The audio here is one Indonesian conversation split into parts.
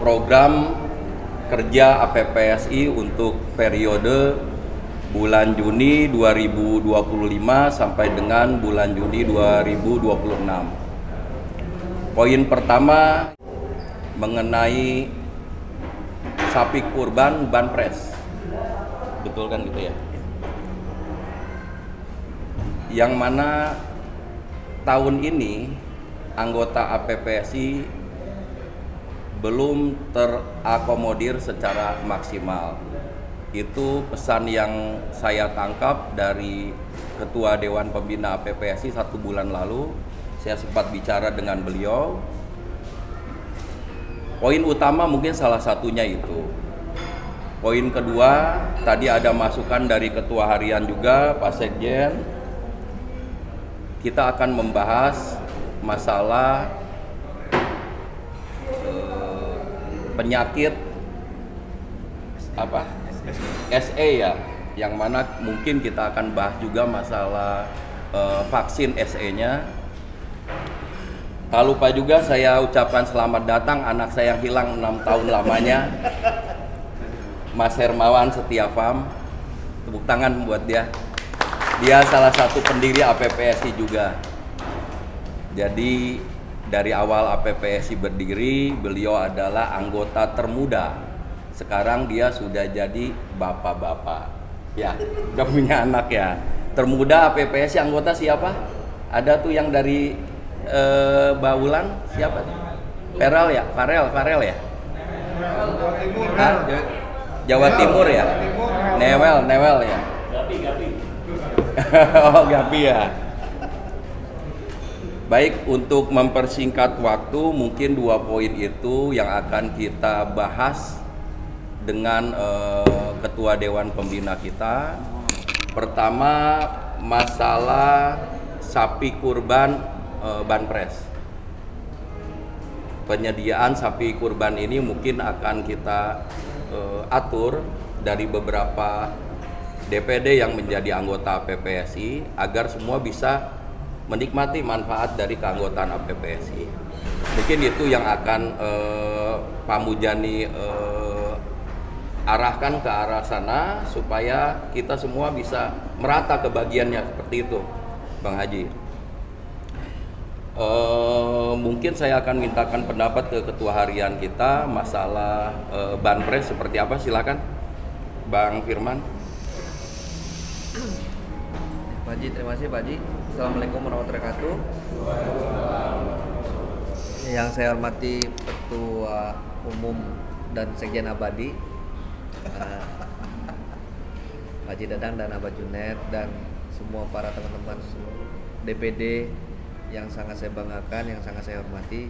program kerja APPSI untuk periode bulan Juni 2025 sampai dengan bulan Juni 2026. Poin pertama mengenai sapi kurban banpres. Betul kan gitu ya? Yang mana tahun ini anggota APPSI belum terakomodir secara maksimal. Itu pesan yang saya tangkap dari Ketua Dewan Pembina APPSI 1 bulan lalu. Saya sempat bicara dengan beliau. Poin utama mungkin salah satunya itu. Poin kedua, tadi ada masukan dari Ketua Harian juga, Pak Sekjen. Kita akan membahas masalah penyakit SE ya, yang mana mungkin kita akan bahas juga masalah vaksin SE-nya. Tak lupa juga saya ucapkan selamat datang anak saya yang hilang 6 tahun lamanya, Mas Hermawan Setiafam. Tepuk tangan buat dia. Dia salah satu pendiri APPSI juga. Jadi dari awal APPSI berdiri, beliau adalah anggota termuda. Sekarang dia sudah jadi bapak-bapak. Ya, udah punya anak ya. Termuda APPSI anggota siapa? Ada tuh yang dari Baulan siapa? Farel ya? Ya? Jawa Timur ya? Newel ya? Gapi. Oh, Gapi ya. Baik, untuk mempersingkat waktu, mungkin 2 poin itu yang akan kita bahas dengan Ketua Dewan Pembina kita. Pertama, masalah sapi kurban banpres. Penyediaan sapi kurban ini mungkin akan kita atur dari beberapa DPD yang menjadi anggota APPSI agar semua bisa menikmati manfaat dari keanggotaan APPSI. Mungkin itu yang akan Pak Mujani arahkan ke arah sana supaya kita semua bisa merata kebagiannya seperti itu, Bang Haji. Mungkin saya akan mintakan pendapat ke Ketua Harian kita masalah banpres seperti apa, silakan Bang Firman. Pak Haji, terima kasih Pak Haji. Assalamualaikum warahmatullahi wabarakatuh. Yang saya hormati Ketua Umum dan Sekjen Abadi, Pak Haji Dadang dan Abah Junet, dan semua para teman-teman DPD yang sangat saya banggakan, yang sangat saya hormati.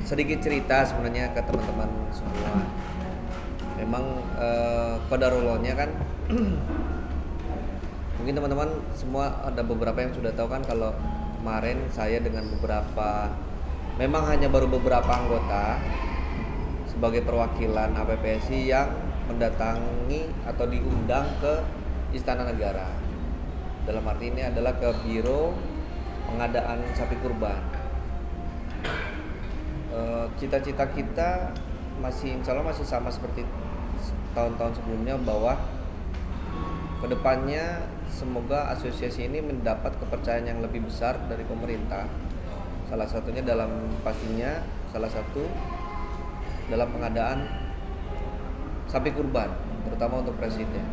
Sedikit cerita sebenarnya ke teman-teman semua. Memang kodarullahnya kan mungkin teman-teman semua ada beberapa yang sudah tahu kan kalau kemarin saya dengan beberapa, memang hanya baru beberapa anggota sebagai perwakilan APPSI yang mendatangi atau diundang ke Istana Negara. Dalam arti ini adalah ke Biro Pengadaan Sapi Kurban. Cita-cita kita masih insya Allah masih sama seperti tahun-tahun sebelumnya, bahwa kedepannya semoga asosiasi ini mendapat kepercayaan yang lebih besar dari pemerintah. Salah satunya dalam dalam pengadaan sapi kurban, terutama untuk presiden.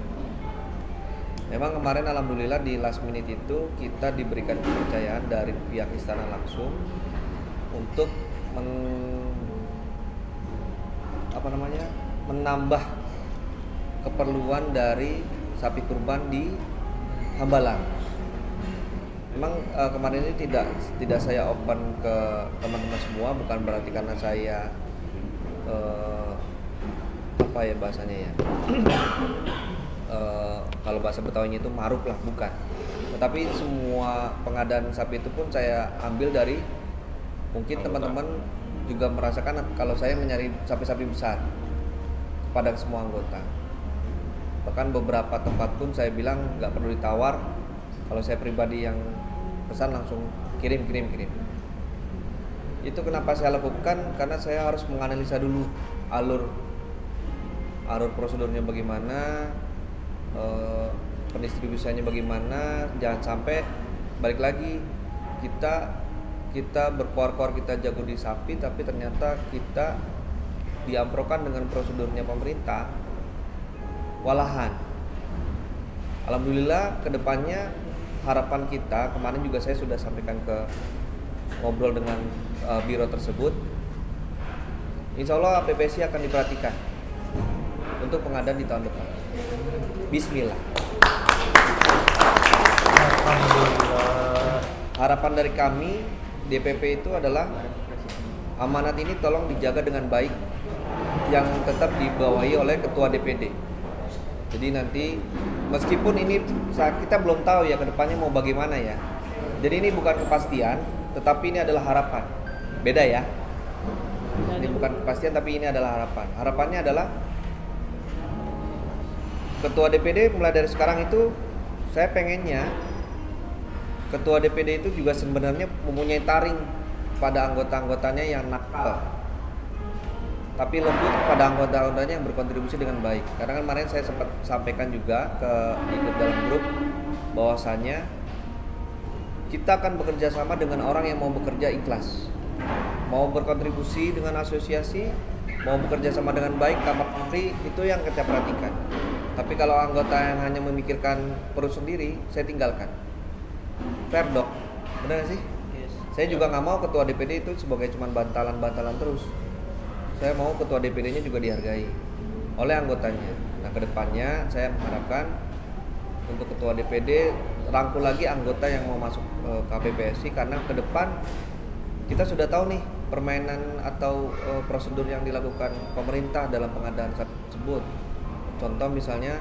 Memang kemarin alhamdulillah di last minute itu kita diberikan kepercayaan dari pihak istana langsung untuk menambah keperluan dari sapi kurban di Hambalang. Memang kemarin ini tidak saya open ke teman-teman semua, bukan berarti karena saya bahasanya ya kalau bahasa Betawinya itu maruk lah, bukan. Tetapi semua pengadaan sapi itu pun saya ambil dari, mungkin teman-teman juga merasakan kalau saya mencari sapi-sapi besar kepada semua anggota. Bahkan beberapa tempat pun saya bilang nggak perlu ditawar, kalau saya pribadi yang pesan langsung kirim. Itu kenapa saya lakukan, karena saya harus menganalisa dulu alur prosedurnya bagaimana, pendistribusiannya bagaimana. Jangan sampai balik lagi kita berkuar-kuar kita jago di sapi, tapi ternyata kita diamprokan dengan prosedurnya pemerintah, walahan. Alhamdulillah kedepannya harapan kita, kemarin juga saya sudah sampaikan ngobrol dengan biro tersebut, insya Allah APPSI akan diperhatikan untuk pengadaan di tahun depan. Bismillah. Harapan dari kami DPP itu adalah amanat ini tolong dijaga dengan baik, yang tetap dibawahi oleh ketua DPD. Jadi nanti meskipun ini kita belum tahu ya kedepannya mau bagaimana ya. Jadi ini bukan kepastian, tetapi ini adalah harapan. Beda ya. Ini bukan kepastian, tapi ini adalah harapan. Harapannya adalah ketua DPD mulai dari sekarang itu, saya pengennya ketua DPD itu juga sebenarnya mempunyai taring pada anggota-anggotanya yang nakal, tapi lembut pada anggota-anggotanya yang berkontribusi dengan baik. Karena kemarin saya sempat sampaikan juga di dalam grup bahwasanya kita akan bekerja sama dengan orang yang mau bekerja ikhlas, mau berkontribusi dengan asosiasi, mau bekerja sama dengan baik tanpa pamrih. Itu yang kita perhatikan. Tapi kalau anggota yang hanya memikirkan perut sendiri, saya tinggalkan. Fair dong, benar gak sih? Yes. Saya juga nggak mau ketua DPD itu sebagai cuman bantalan-bantalan terus. Saya mau ketua DPD-nya juga dihargai oleh anggotanya. Nah, kedepannya saya mengharapkan untuk ketua DPD rangkul lagi anggota yang mau masuk ke APPSI, karena ke depan kita sudah tahu nih permainan atau prosedur yang dilakukan pemerintah dalam pengadaan tersebut. Contoh misalnya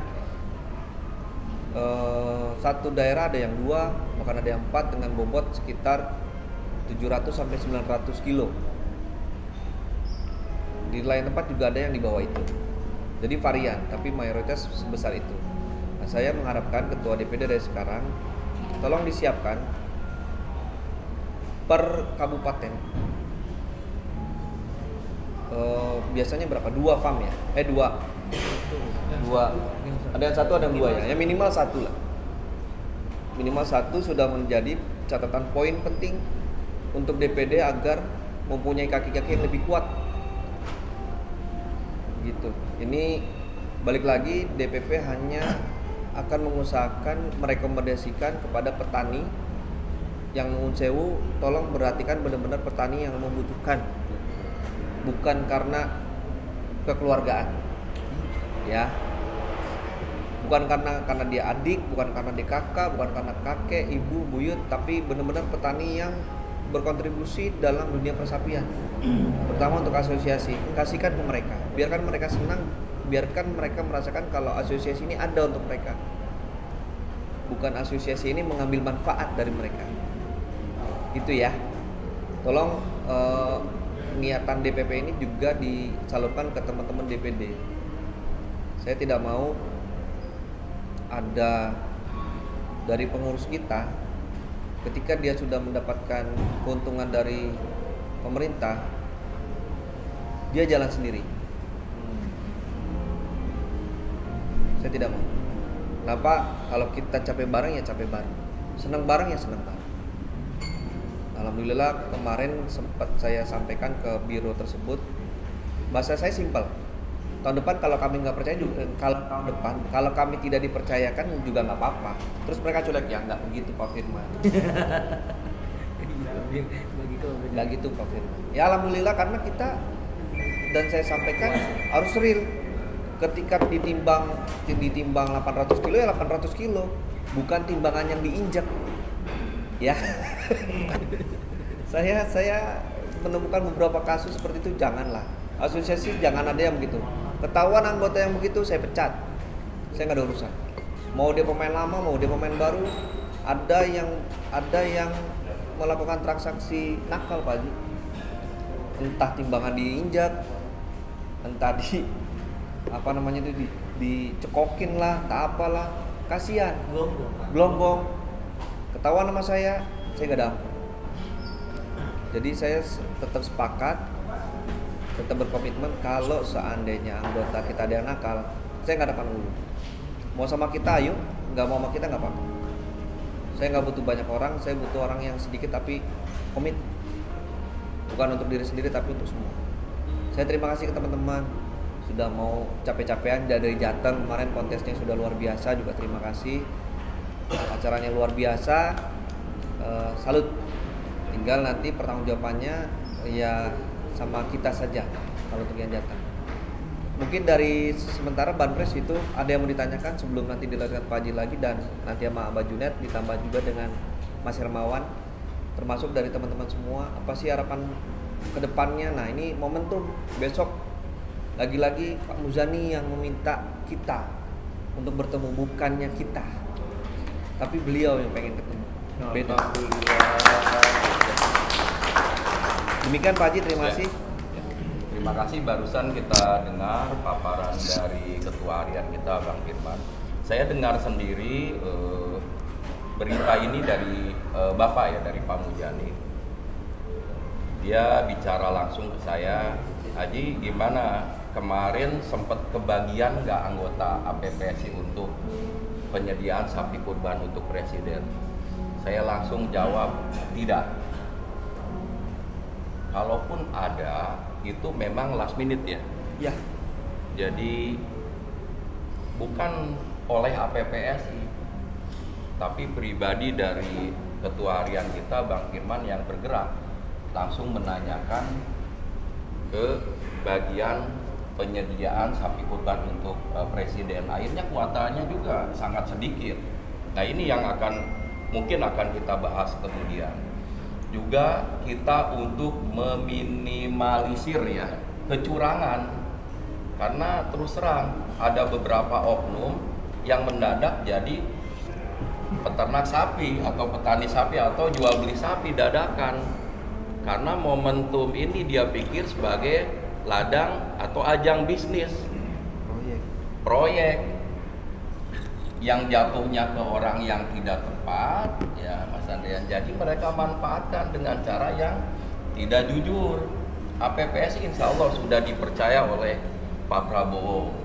satu daerah ada yang 2, bahkan ada yang 4 dengan bobot sekitar 700 sampai 900 kilo. Di lain tempat juga ada yang di bawah itu. Jadi varian, tapi mayoritas sebesar itu. Nah, saya mengharapkan ketua DPD dari sekarang tolong disiapkan per kabupaten. Biasanya berapa? 2 farm ya? 2. Ada yang 1, ada yang 2 ya. Ya minimal 1 lah. Minimal 1 sudah menjadi catatan poin penting untuk DPD agar mempunyai kaki-kaki yang lebih kuat. Gitu. Ini balik lagi, DPP hanya akan mengusahakan merekomendasikan kepada petani yang nuwun sewu, tolong perhatikan benar-benar petani yang membutuhkan, bukan karena kekeluargaan, ya, bukan karena dia adik, bukan karena dia kakak, bukan karena kakek, ibu, buyut, tapi benar-benar petani yang berkontribusi dalam dunia persapian. Pertama untuk asosiasi, kasihkan ke mereka, biarkan mereka senang, biarkan mereka merasakan kalau asosiasi ini ada untuk mereka, bukan asosiasi ini mengambil manfaat dari mereka. Itu ya, tolong niatan DPP ini juga disalurkan ke teman-teman DPD. Saya tidak mau ada dari pengurus kita ketika dia sudah mendapatkan keuntungan dari pemerintah, dia jalan sendiri. Saya tidak mau. Kenapa? Kalau kita capek bareng ya capek bareng, senang bareng ya senang bareng. Alhamdulillah kemarin sempat saya sampaikan ke biro tersebut, bahasa saya simpel. Tahun depan kalau kami nggak percaya juga, kalau tahun depan kalau kami tidak dipercayakan juga nggak apa-apa. Terus mereka cuek, ya nggak begitu Pak Firman. Nggak gitu Pak Firman. Ya alhamdulillah karena kita, dan saya sampaikan harus real. Ketika ditimbang 800 kilo ya 800 kilo, bukan timbangan yang diinjak. Ya. Saya menemukan beberapa kasus seperti itu, janganlah. Asosiasi jangan ada yang begitu. Ketahuan anggota yang begitu saya pecat. Saya nggak ada urusan. Mau dia pemain lama, mau dia pemain baru, ada yang melakukan transaksi nakal Pak Haji. Entah timbangan diinjak, entah dicekokin lah, tak apalah, kasihan. Gelonggong. Ketahuan sama saya nggak ada ampun. Jadi saya tetap sepakat, tetap berkomitmen kalau seandainya anggota kita ada yang nakal, saya nggak ada pandang bulu. Mau sama kita ayo, nggak mau sama kita nggak apa-apa. Saya nggak butuh banyak orang, saya butuh orang yang sedikit tapi komit. Bukan untuk diri sendiri tapi untuk semua. Saya terima kasih ke teman-teman sudah mau capek-capean dari Jateng kemarin, kontesnya sudah luar biasa, juga terima kasih. Acaranya luar biasa, salut. Tinggal nanti pertanggungjawabannya ya sama kita saja kalau untuk yang Jateng. Mungkin dari sementara Banpres itu ada yang mau ditanyakan sebelum nanti dilanjutkan Pak Haji lagi, dan nanti sama Abah Junet ditambah juga dengan Mas Hermawan, termasuk dari teman-teman semua. Apa sih harapan kedepannya? Nah ini momentum besok lagi-lagi Pak Muzani yang meminta kita untuk bertemu, bukannya kita, tapi beliau yang pengen ketemu. Beda. Demikian Pak Haji, terima kasih. Terima kasih, barusan kita dengar paparan dari Ketua Harian kita Bang Firman. Saya dengar sendiri berita ini dari Bapak ya, dari Pak Muzani. Dia bicara langsung ke saya, Haji gimana kemarin sempat kebagian nggak anggota APPSI untuk penyediaan sapi kurban untuk presiden? Saya langsung jawab tidak. Kalaupun ada, itu memang last minute ya. Ya. Jadi bukan oleh APPSI, tapi pribadi dari Ketua Harian kita Bang Firman yang bergerak langsung menanyakan ke bagian penyediaan sapi kurban untuk presiden. Akhirnya kuotanya juga sangat sedikit. Nah ini yang mungkin akan kita bahas kemudian. Juga kita untuk meminimalisir ya kecurangan, karena terus terang ada beberapa oknum yang mendadak jadi peternak sapi atau petani sapi atau jual beli sapi dadakan, karena momentum ini dia pikir sebagai ladang atau ajang bisnis proyek yang jatuhnya ke orang yang tidak tepat ya Mas Andrian. Jadi mereka manfaatkan dengan cara yang tidak jujur. APPSI insya Allah sudah dipercaya oleh Pak Prabowo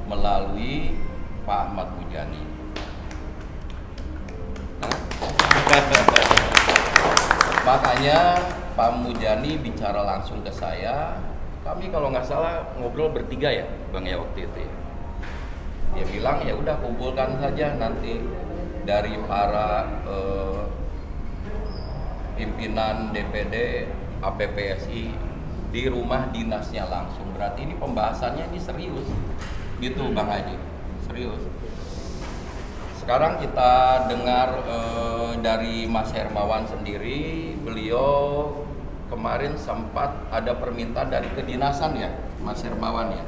melalui Pak Ahmad Muzani. Makanya Pak Muzani bicara langsung ke saya. Kami kalau nggak salah ngobrol bertiga ya Bang ya waktu itu ya. Dia bilang ya udah kumpulkan saja nanti dari para pimpinan DPD APPSI di rumah dinasnya langsung. Berarti ini pembahasannya ini serius gitu Bang Haji, serius. Sekarang kita dengar dari Mas Hermawan sendiri, beliau kemarin sempat ada permintaan dari kedinasan ya Mas Hermawan ya,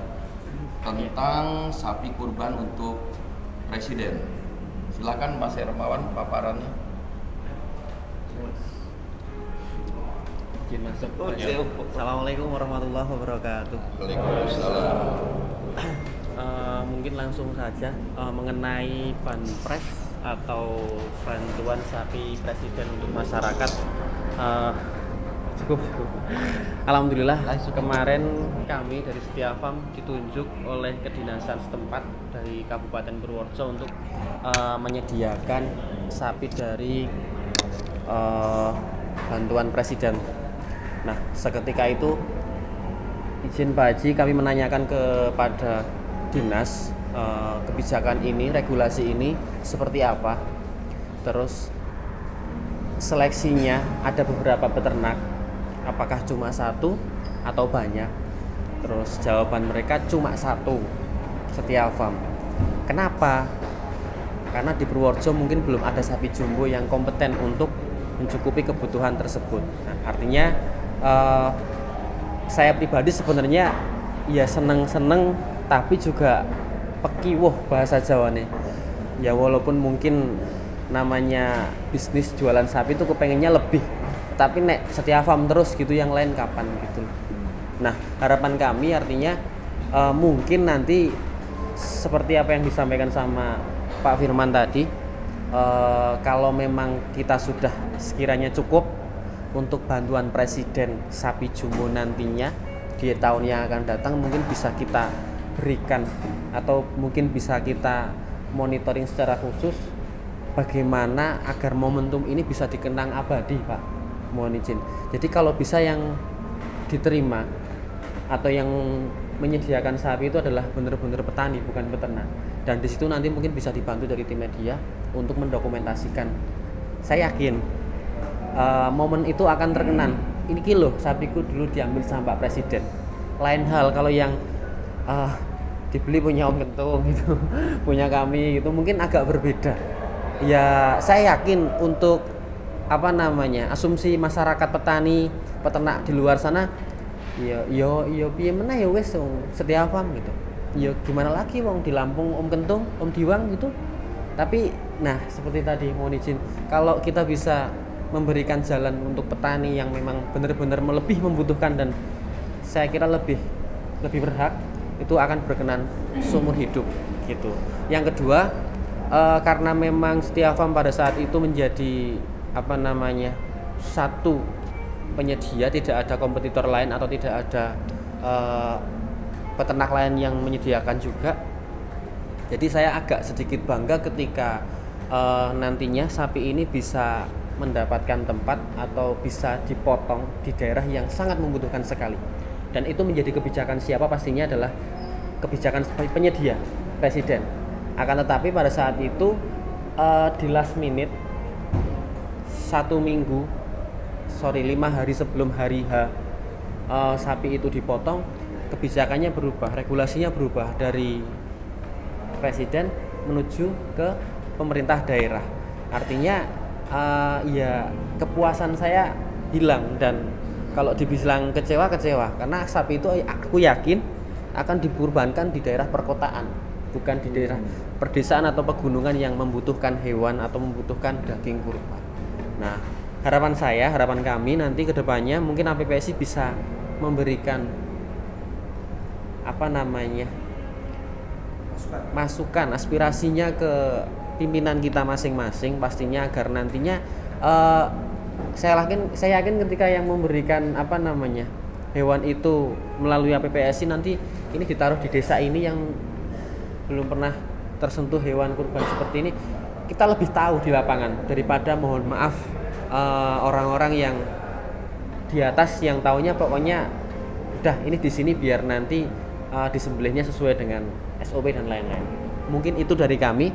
tentang sapi kurban untuk presiden. Silakan Mas Hermawan paparannya. Assalamualaikum warahmatullahi wabarakatuh. Waalaikumsalam. Mungkin langsung saja mengenai banpres atau bantuan sapi presiden untuk masyarakat. Cukup. Alhamdulillah kemarin kami dari Setia Farm ditunjuk oleh kedinasan setempat dari Kabupaten Purworejo untuk menyediakan sapi dari bantuan presiden. Nah, seketika itu izin Pak Haji kami menanyakan kepada dinas kebijakan ini, regulasi ini seperti apa. Terus seleksinya ada beberapa peternak, apakah cuma satu atau banyak? Terus jawaban mereka cuma satu, Setia Farm. Kenapa? Karena di Purworejo mungkin belum ada sapi jumbo yang kompeten untuk mencukupi kebutuhan tersebut. Nah, artinya saya pribadi sebenarnya ya seneng-seneng tapi juga pekiwuh bahasa Jawane. Ya walaupun mungkin namanya bisnis jualan sapi itu kepengennya lebih, tapi nek Setia Farm terus gitu, yang lain kapan gitu. Nah, harapan kami artinya mungkin nanti seperti apa yang disampaikan sama Pak Firman tadi, kalau memang kita sudah sekiranya cukup untuk bantuan Presiden Sapi Jumo nantinya di tahun yang akan datang mungkin bisa kita berikan atau mungkin bisa kita monitoring secara khusus bagaimana agar momentum ini bisa dikenang abadi, Pak. Mohon izin. Jadi kalau bisa yang diterima atau yang menyediakan sapi itu adalah benar-benar petani bukan peternak. Dan di situ nanti mungkin bisa dibantu dari tim media untuk mendokumentasikan. Saya yakin momen itu akan terkenang. Ini kilo sapiku dulu diambil sama Pak Presiden. Lain hal kalau yang dibeli punya Om Kentung gitu, punya kami gitu mungkin agak berbeda. Ya saya yakin untuk asumsi masyarakat petani peternak di luar sana yo piye meneh ya wis setia paham gitu. Ya gimana lagi wong di Lampung Om Kentung, Om Diwang gitu. Tapi nah seperti tadi mohon izin kalau kita bisa memberikan jalan untuk petani yang memang benar-benar lebih membutuhkan dan saya kira lebih berhak itu akan berkenan seumur hidup gitu. Yang kedua karena memang Setia Farm pada saat itu menjadi satu penyedia, tidak ada kompetitor lain atau tidak ada peternak lain yang menyediakan juga. Jadi saya agak sedikit bangga ketika nantinya sapi ini bisa mendapatkan tempat atau bisa dipotong di daerah yang sangat membutuhkan sekali. Dan itu menjadi kebijakan siapa pastinya adalah kebijakan penyedia Presiden. Akan tetapi pada saat itu di last minute 5 hari sebelum hari H sapi itu dipotong, kebijakannya berubah, regulasinya berubah dari Presiden menuju ke pemerintah daerah. Artinya ya kepuasan saya hilang dan kalau dibilang kecewa karena sapi itu aku yakin akan dikurbankan di daerah perkotaan, bukan di daerah perdesaan atau pegunungan yang membutuhkan hewan atau membutuhkan daging kurban. Nah, harapan kami nanti ke depannya mungkin APPSI bisa memberikan masukan aspirasinya ke pimpinan kita masing-masing pastinya agar nantinya saya yakin ketika yang memberikan hewan itu melalui APPSI nanti ini ditaruh di desa ini yang belum pernah tersentuh hewan kurban seperti ini, kita lebih tahu di lapangan daripada mohon maaf orang-orang yang di atas yang taunya pokoknya udah ini di sini biar nanti disembelihnya sesuai dengan SOP dan lain-lain. Mungkin itu dari kami.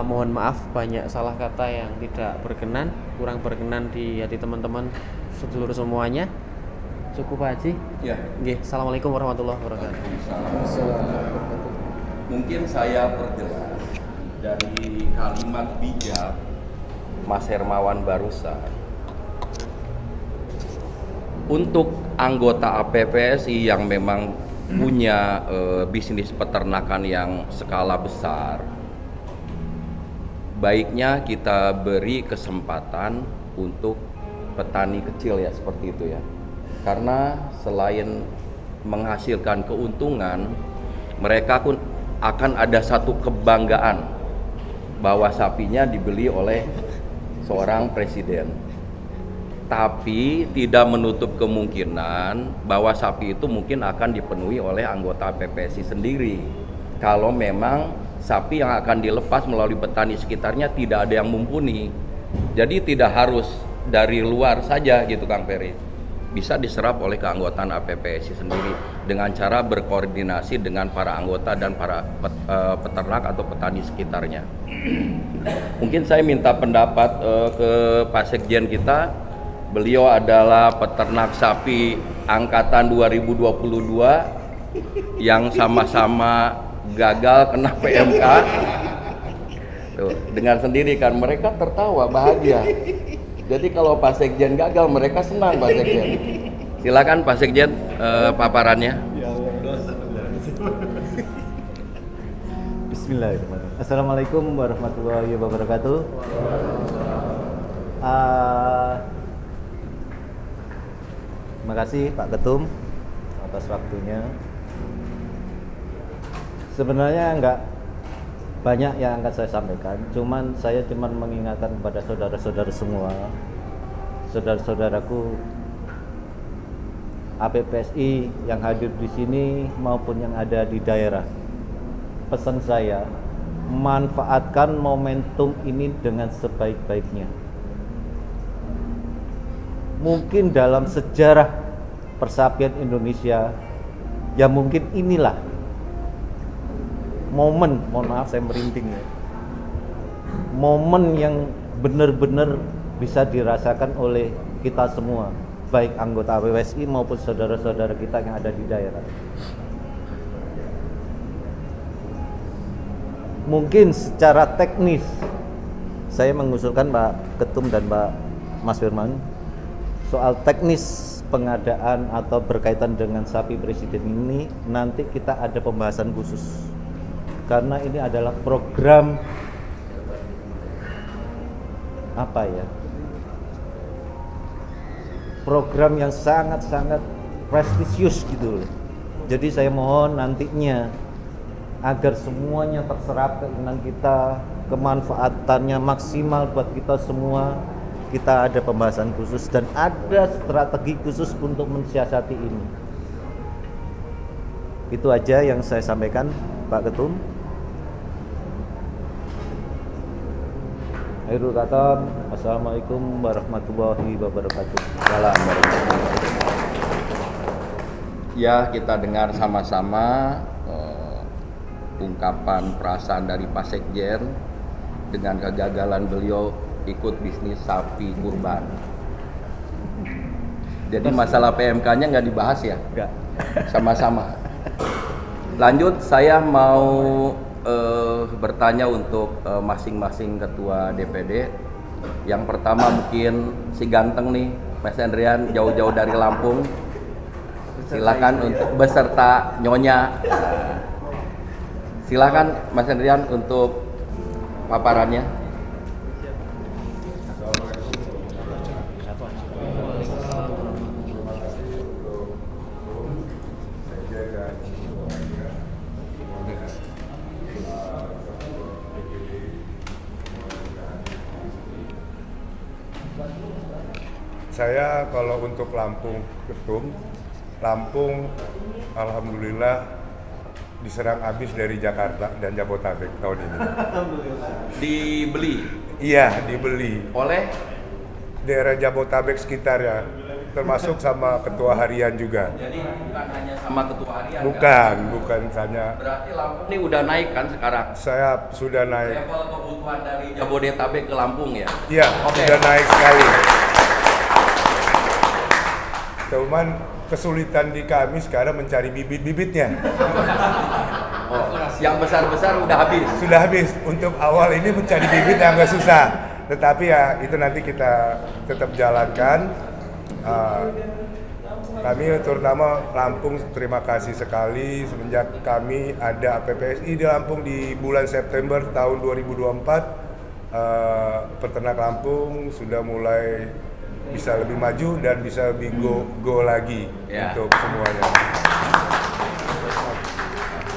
Mohon maaf banyak salah kata yang tidak berkenan, kurang berkenan di hati teman-teman sedulur semuanya. Cukup Pak Haji? Ya. Nggih, assalamualaikum warahmatullahi wabarakatuh. Mungkin saya perjelas dari kalimat bijak Mas Hermawan barusan. Untuk anggota APPSI yang memang punya bisnis peternakan yang skala besar, baiknya kita beri kesempatan untuk petani kecil ya seperti itu ya. Karena selain menghasilkan keuntungan, mereka pun akan ada satu kebanggaan bahwa sapinya dibeli oleh seorang presiden. Tapi tidak menutup kemungkinan bahwa sapi itu mungkin akan dipenuhi oleh anggota PPSI sendiri. Kalau memang sapi yang akan dilepas melalui petani sekitarnya tidak ada yang mumpuni. Jadi tidak harus dari luar saja gitu Kang Ferry. Bisa diserap oleh keanggotaan APPSI sendiri dengan cara berkoordinasi dengan para anggota dan para peternak atau petani sekitarnya. Mungkin saya minta pendapat ke Pak Sekjen kita. Beliau adalah peternak sapi angkatan 2022 yang sama-sama gagal kena PMK. Tuh, dengar sendiri kan mereka tertawa bahagia. Jadi kalau Pak Sekjen gagal mereka senang Pak Sekjen. Silakan Pak Sekjen paparannya. Bismillahirrahmanirrahim. Assalamualaikum warahmatullahi wabarakatuh. Terima kasih Pak Ketum atas waktunya. Sebenarnya enggak banyak yang akan saya sampaikan, saya cuman mengingatkan kepada saudara-saudara semua saudara-saudaraku APPSI yang hadir di sini maupun yang ada di daerah. Pesan saya, manfaatkan momentum ini dengan sebaik-baiknya. Mungkin dalam sejarah persapian Indonesia, ya mungkin inilah momen, mohon maaf saya merinding ya, momen yang benar-benar bisa dirasakan oleh kita semua, baik anggota APPSI maupun saudara-saudara kita yang ada di daerah. Mungkin secara teknis saya mengusulkan Pak Ketum dan Pak Mas Firman, soal teknis pengadaan atau berkaitan dengan sapi presiden ini nanti kita ada pembahasan khusus, karena ini adalah program apa ya, program yang sangat-sangat prestisius gitu loh. Jadi saya mohon nantinya agar semuanya terserap keinginan kita, kemanfaatannya maksimal buat kita semua, kita ada pembahasan khusus dan ada strategi khusus untuk mensiasati ini. Itu aja yang saya sampaikan, Pak Ketum. Akhirul kata, Assalamualaikum warahmatullahi wabarakatuh. Salam warahmatullahi wabarakatuh. Ya, kita dengar sama-sama ungkapan perasaan dari Pak Sekjen dengan kegagalan beliau ikut bisnis sapi kurban. Jadi masalah PMK-nya nggak dibahas ya? Enggak. Sama-sama. Lanjut, saya mau bertanya untuk masing-masing ketua DPD. Yang pertama mungkin si ganteng nih, Mas Andrian, jauh-jauh dari Lampung. Silakan untuk beserta nyonya. Silakan Mas Andrian untuk paparannya. Saya kalau untuk Lampung Ketum, Lampung alhamdulillah diserang habis dari Jakarta dan Jabodetabek tahun ini. Dibeli Iya, dibeli oleh daerah Jabodetabek sekitarnya, termasuk sama ketua harian juga. jadi bukan hanya sama ketua harian. Bukan hanya. Berarti Lampung ini udah naik kan sekarang? Saya sudah naik. Level kebutuhan dari Jabodetabek ke Lampung ya? Iya, Oke. sudah naik sekali. Cuman kesulitan di kami sekarang mencari bibit-bibitnya. Oh, yang besar-besar udah habis. Sudah habis. Untuk awal ini mencari bibit yang agak susah. Tetapi ya itu nanti kita tetap jalankan. Kami terutama Lampung terima kasih sekali semenjak kami ada APPSI di Lampung di bulan September tahun 2024. Peternak Lampung sudah mulai bisa lebih maju dan bisa lebih go lagi Ya. untuk semuanya.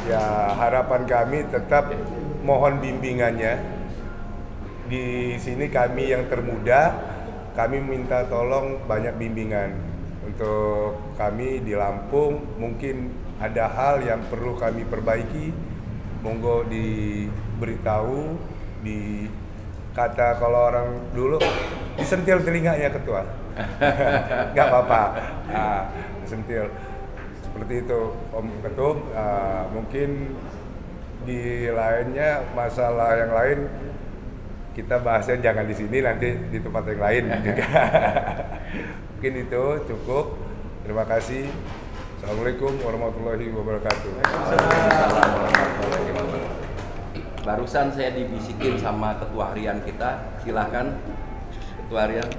Ya, harapan kami tetap mohon bimbingannya. Di sini kami yang termuda, kami minta tolong banyak bimbingan. Untuk kami di Lampung mungkin ada hal yang perlu kami perbaiki. Monggo diberitahu, kata kalau orang dulu disentil telinganya ketua. Nggak apa-apa. Disentil. Seperti itu Om Ketum. Mungkin di lainnya masalah yang lain kita bahasnya jangan di sini, nanti di tempat yang lain juga. Mungkin itu cukup. Terima kasih. Assalamualaikum warahmatullahi wabarakatuh. Barusan saya dibisikin sama ketua harian kita. Silakan ketua harian.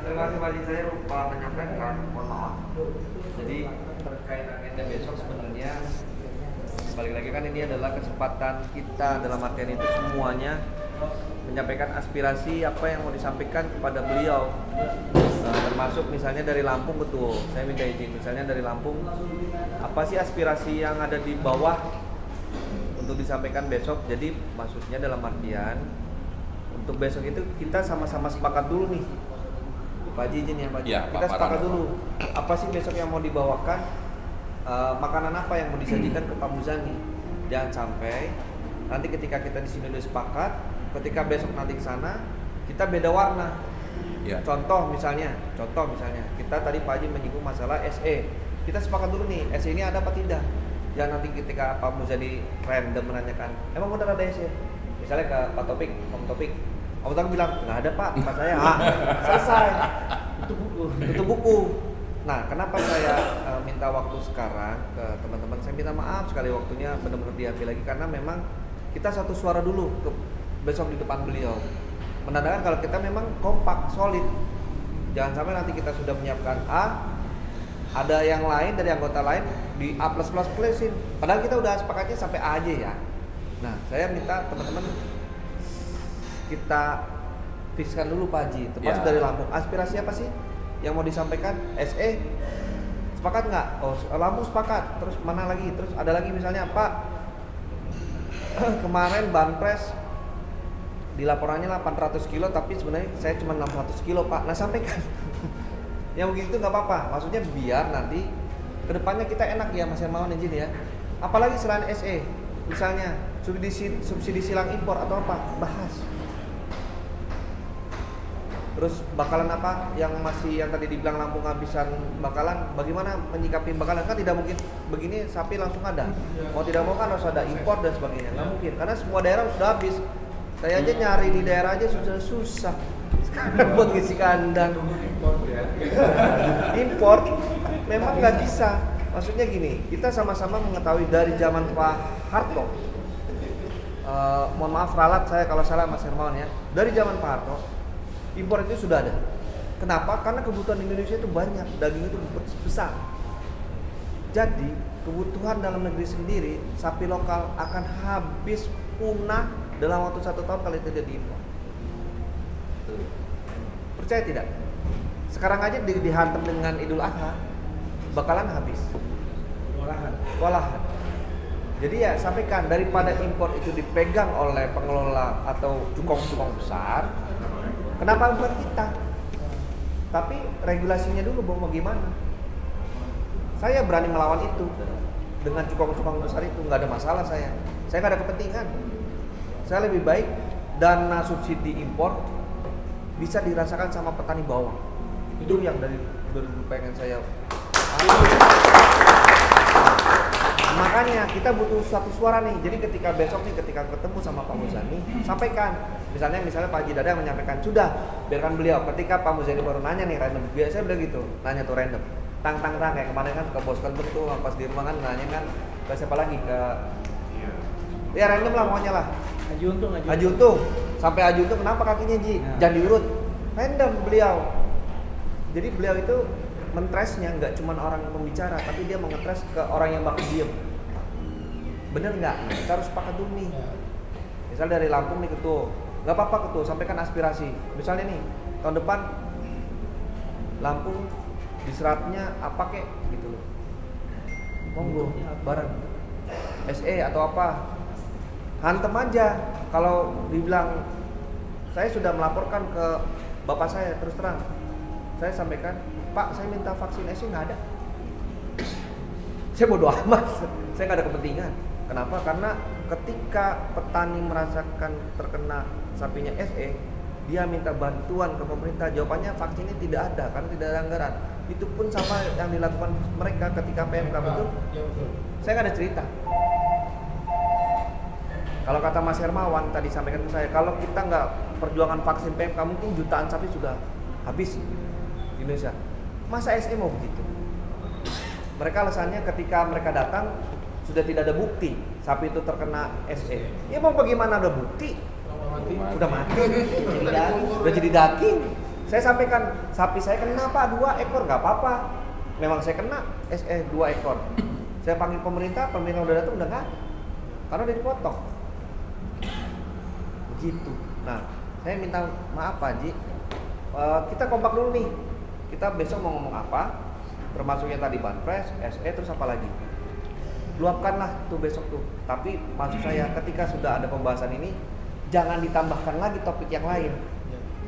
Terima kasih Pak Haji, saya lupa menyampaikan, mohon maaf. Jadi terkait agenda besok sebenarnya balik lagi kan ini adalah kesempatan kita, dalam artian itu semuanya menyampaikan aspirasi apa yang mau disampaikan kepada beliau. Termasuk misalnya dari Lampung, betul. Saya minta izin misalnya dari Lampung, apa sih aspirasi yang ada di bawah untuk disampaikan besok. Jadi maksudnya dalam artian untuk besok itu kita sama-sama sepakat dulu nih Pak Haji izin ya Pak Haji. Ya, Kita paparan sepakat apa? dulu. Apa sih besok yang mau dibawakan? Makanan apa yang mau disajikan ke Pak Muzani? Jangan sampai nanti ketika kita di sini udah sepakat, ketika besok nanti ke sana kita beda warna. Ya. Contoh misalnya, kita tadi Pak Haji menyinggung masalah SE. Kita sepakat dulu nih, SE ini ada apa tidak? Jangan nanti ketika Pak Muzani random menanyakan, emang benar ada SE? Misalnya ke Pak Topik, Om Topik bilang, nggak ada Pak, tempat saya. Selesai. Tutup buku. Nah, kenapa saya minta waktu sekarang ke teman-teman? Saya minta maaf sekali waktunya benar-benar diambil lagi karena memang kita satu suara dulu ke besok di depan beliau. Menandakan kalau kita memang kompak, solid. Jangan sampai nanti kita sudah menyiapkan A, ada yang lain dari anggota lain di A++ plusin. Padahal kita udah sepakatnya sampai A aja ya. Nah, saya minta teman-teman kita fixkan dulu Pak Haji, termasuk dari Lampung. Aspirasi apa sih yang mau disampaikan? SE sepakat nggak? Oh, Lampung sepakat. Terus mana lagi? Terus ada lagi misalnya Pak, kemarin Banpres di laporannya 800 kilo tapi sebenarnya saya cuma 600 kilo Pak. Nah sampaikan. Yang begitu nggak apa-apa. Maksudnya biar nanti kedepannya kita enak ya Mas Hermawan izin ya. Apalagi selain SE, misalnya subsidi silang impor atau apa, bahas. Terus bakalan apa yang tadi dibilang Lampung habisan bakalan, bagaimana menyikapi bakalan? Kan tidak mungkin begini sapi langsung ada. Mau tidak mau kan harus ada impor dan sebagainya. Nggak mungkin karena semua daerah sudah habis. Saya aja nyari di daerah aja sudah susah. Sekarang buat ngisi kandang impor memang nggak bisa. Maksudnya gini, kita sama-sama mengetahui dari zaman Pak Harto. Mohon maaf ralat saya kalau salah Mas Hermawan ya. Dari zaman Pak Harto impor itu sudah ada. Kenapa? Karena kebutuhan Indonesia itu banyak, daging itu besar. Jadi kebutuhan dalam negeri sendiri sapi lokal akan habis punah dalam waktu 1 tahun kalau tidak diimpor. Percaya tidak? Sekarang aja dihantam dengan Idul Adha bakalan habis. Walahan. Jadi ya sampaikan daripada impor itu dipegang oleh pengelola atau cukong-cukong besar, kenapa bukan kita? Tapi regulasinya dulu mau gimana? Saya berani melawan itu dengan cukong-cukong besar itu, nggak ada masalah saya nggak ada kepentingan. Saya lebih baik dana subsidi impor bisa dirasakan sama petani bawang. Itu yang dari dulu pengen saya. Makanya kita butuh suatu suara nih. Jadi ketika besok nih, ketika ketemu sama Pak Muzani, sampaikan. Misalnya Pak Haji Dadang menyampaikan, sudah biarkan beliau. Ketika Pak Muzani baru nanya nih random, biasanya bilang gitu, nanya tuh random, tang kayak kemarin kan ke Bos Kalber tuh pas di rumah kan nanya kan ke siapa lagi ke ya random lah pokoknya lah. Haji Untung. Sampai Haji Untung kenapa kakinya Ji? Nah. Jangan diurut. Random beliau. Jadi beliau itu mentresnya nggak cuma orang pembicara, tapi dia mengetres ke orang yang bakal diem. Bener nggak? Nah, kita harus sepakat dulu nih. Misal dari Lampung nih ketua, nggak apa-apa ketua, sampaikan aspirasi. Misalnya nih tahun depan Lampung diserapnya apa kek gitu loh. Monggo bareng SE atau apa, hantem aja. Kalau dibilang saya sudah melaporkan ke bapak saya, terus terang saya sampaikan, Pak saya minta vaksin SE nggak ada. Saya bodo amat, saya nggak ada kepentingan. Kenapa? Karena ketika petani merasakan terkena sapinya SE, dia minta bantuan ke pemerintah, jawabannya vaksinnya tidak ada karena tidak ada anggaran. Itu pun sama yang dilakukan mereka ketika PMK, betul? Saya nggak ada cerita. Kalau kata Mas Hermawan tadi sampaikan ke saya, kalau kita nggak perjuangan vaksin PMK mungkin jutaan sapi sudah habis di Indonesia. Masa SE mau begitu? Mereka alasannya ketika mereka datang sudah tidak ada bukti sapi itu terkena SE. Ya mau bagaimana ada bukti? Udah mati, udah jadi daging. Saya sampaikan sapi saya kena Pak 2 ekor nggak apa-apa. Memang saya kena SE 2 ekor. Saya panggil pemerintah udah datang udah nggak, karena udah dipotong. Begitu. Nah, saya minta maaf Pak Haji. Kita kompak dulu nih. Kita besok mau ngomong apa? Termasuknya tadi Banpres, SE, terus apa lagi? Luapkanlah tuh besok tuh. Tapi maksud saya ketika sudah ada pembahasan ini, jangan ditambahkan lagi topik yang lain.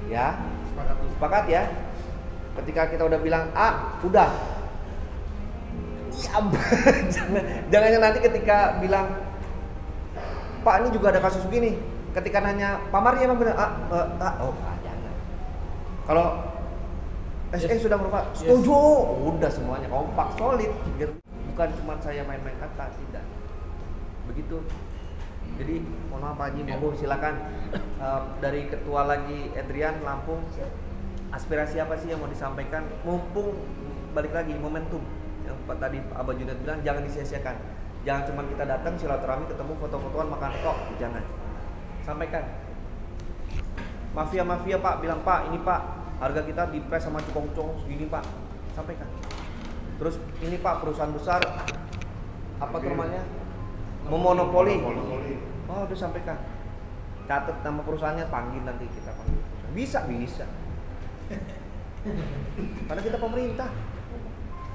Ya, sepakat ya. Ketika kita udah bilang A, udah. Ya, jangan nanti ketika bilang Pak ini juga ada kasus begini. Ketika nanya Pak Mari emang benar jangan. Kalau SE sudah berapa? Setuju. Udah semuanya kompak, solid. Bukan cuma saya main-main kata, tidak. Begitu. Jadi mohon maaf Pak Haji, monggo silakan dari ketua lagi Adrian Lampung, aspirasi apa sih yang mau disampaikan? Mumpung balik lagi momentum yang tadi Pak Abah Junaid bilang, jangan disia-siakan. Jangan cuma kita datang silaturahmi ketemu foto-fotoan makan tok, jangan. Sampaikan. Mafia-mafia Pak bilang Pak, ini Pak harga kita di press sama cukong-cukong segini Pak. Sampaikan. Terus ini Pak perusahaan besar apa namanya? Memonopoli. Oh, udah sampaikan. Catat nama perusahaannya, panggil nanti kita panggil. Bisa. Karena kita pemerintah.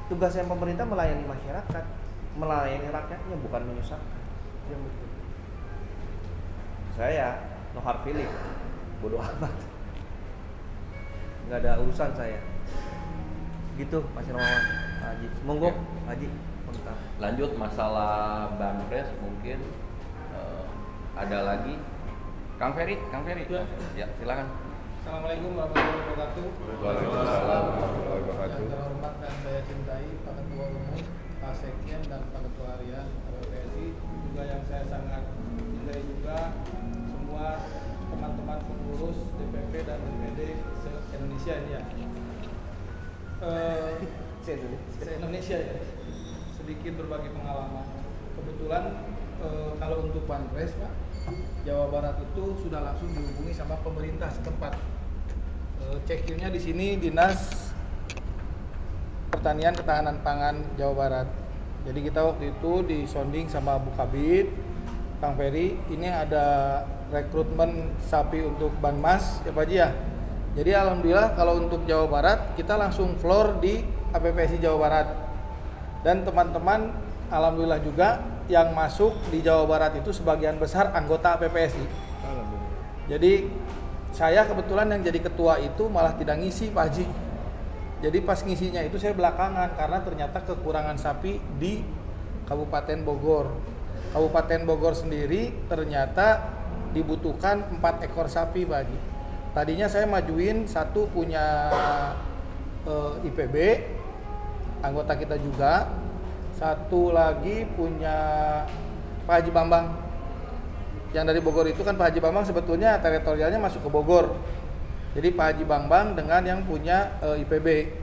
Tugasnya pemerintah melayani masyarakat, melayani rakyatnya, bukan menyusahkan. Yang betul. Saya no hard feeling, bodoh amat. Nggak ada urusan saya. Gitu, Mas Romawan, Pak Haji. Monggo, Pak Haji. Bentar. Lanjut masalah Banpres mungkin ada lagi. Kang Ferry. Ya, silakan. Assalamualaikum warahmatullahi wabarakatuh. Waalaikumsalam warahmatullahi wabarakatuh. Yang terhormat dan saya cintai Pak Ketua Umum, Pak Sekjen dan Pak Ketua Harian PSI, juga yang saya sangat cintai juga semua teman-teman pengurus DPP dan DPD se-Indonesia ini ya. Se-Indonesia ya. Sedikit berbagi pengalaman. Kebetulan kalau untuk Banpres Pak, Jawa Barat itu sudah langsung dihubungi sama pemerintah setempat. Check-in-nya di sini Dinas Pertanian Ketahanan Pangan Jawa Barat. Jadi kita waktu itu disonding sama Bu Kabid, Kang Ferry, ini ada rekrutmen sapi untuk Banmas ya Pak Haji ya. Jadi alhamdulillah kalau untuk Jawa Barat kita langsung floor di APPSI Jawa Barat. Dan teman-teman alhamdulillah juga yang masuk di Jawa Barat itu sebagian besar anggota APPSI. Jadi saya kebetulan yang jadi ketua itu malah tidak ngisi Pak Haji. Jadi pas ngisinya itu saya belakangan karena ternyata kekurangan sapi di Kabupaten Bogor. Kabupaten Bogor sendiri ternyata dibutuhkan 4 ekor sapi Pak Haji. Tadinya saya majuin satu punya IPB, anggota kita juga. Satu lagi punya Pak Haji Bambang. Yang dari Bogor itu kan Pak Haji Bambang sebetulnya teritorialnya masuk ke Bogor. Jadi Pak Haji Bambang dengan yang punya IPB.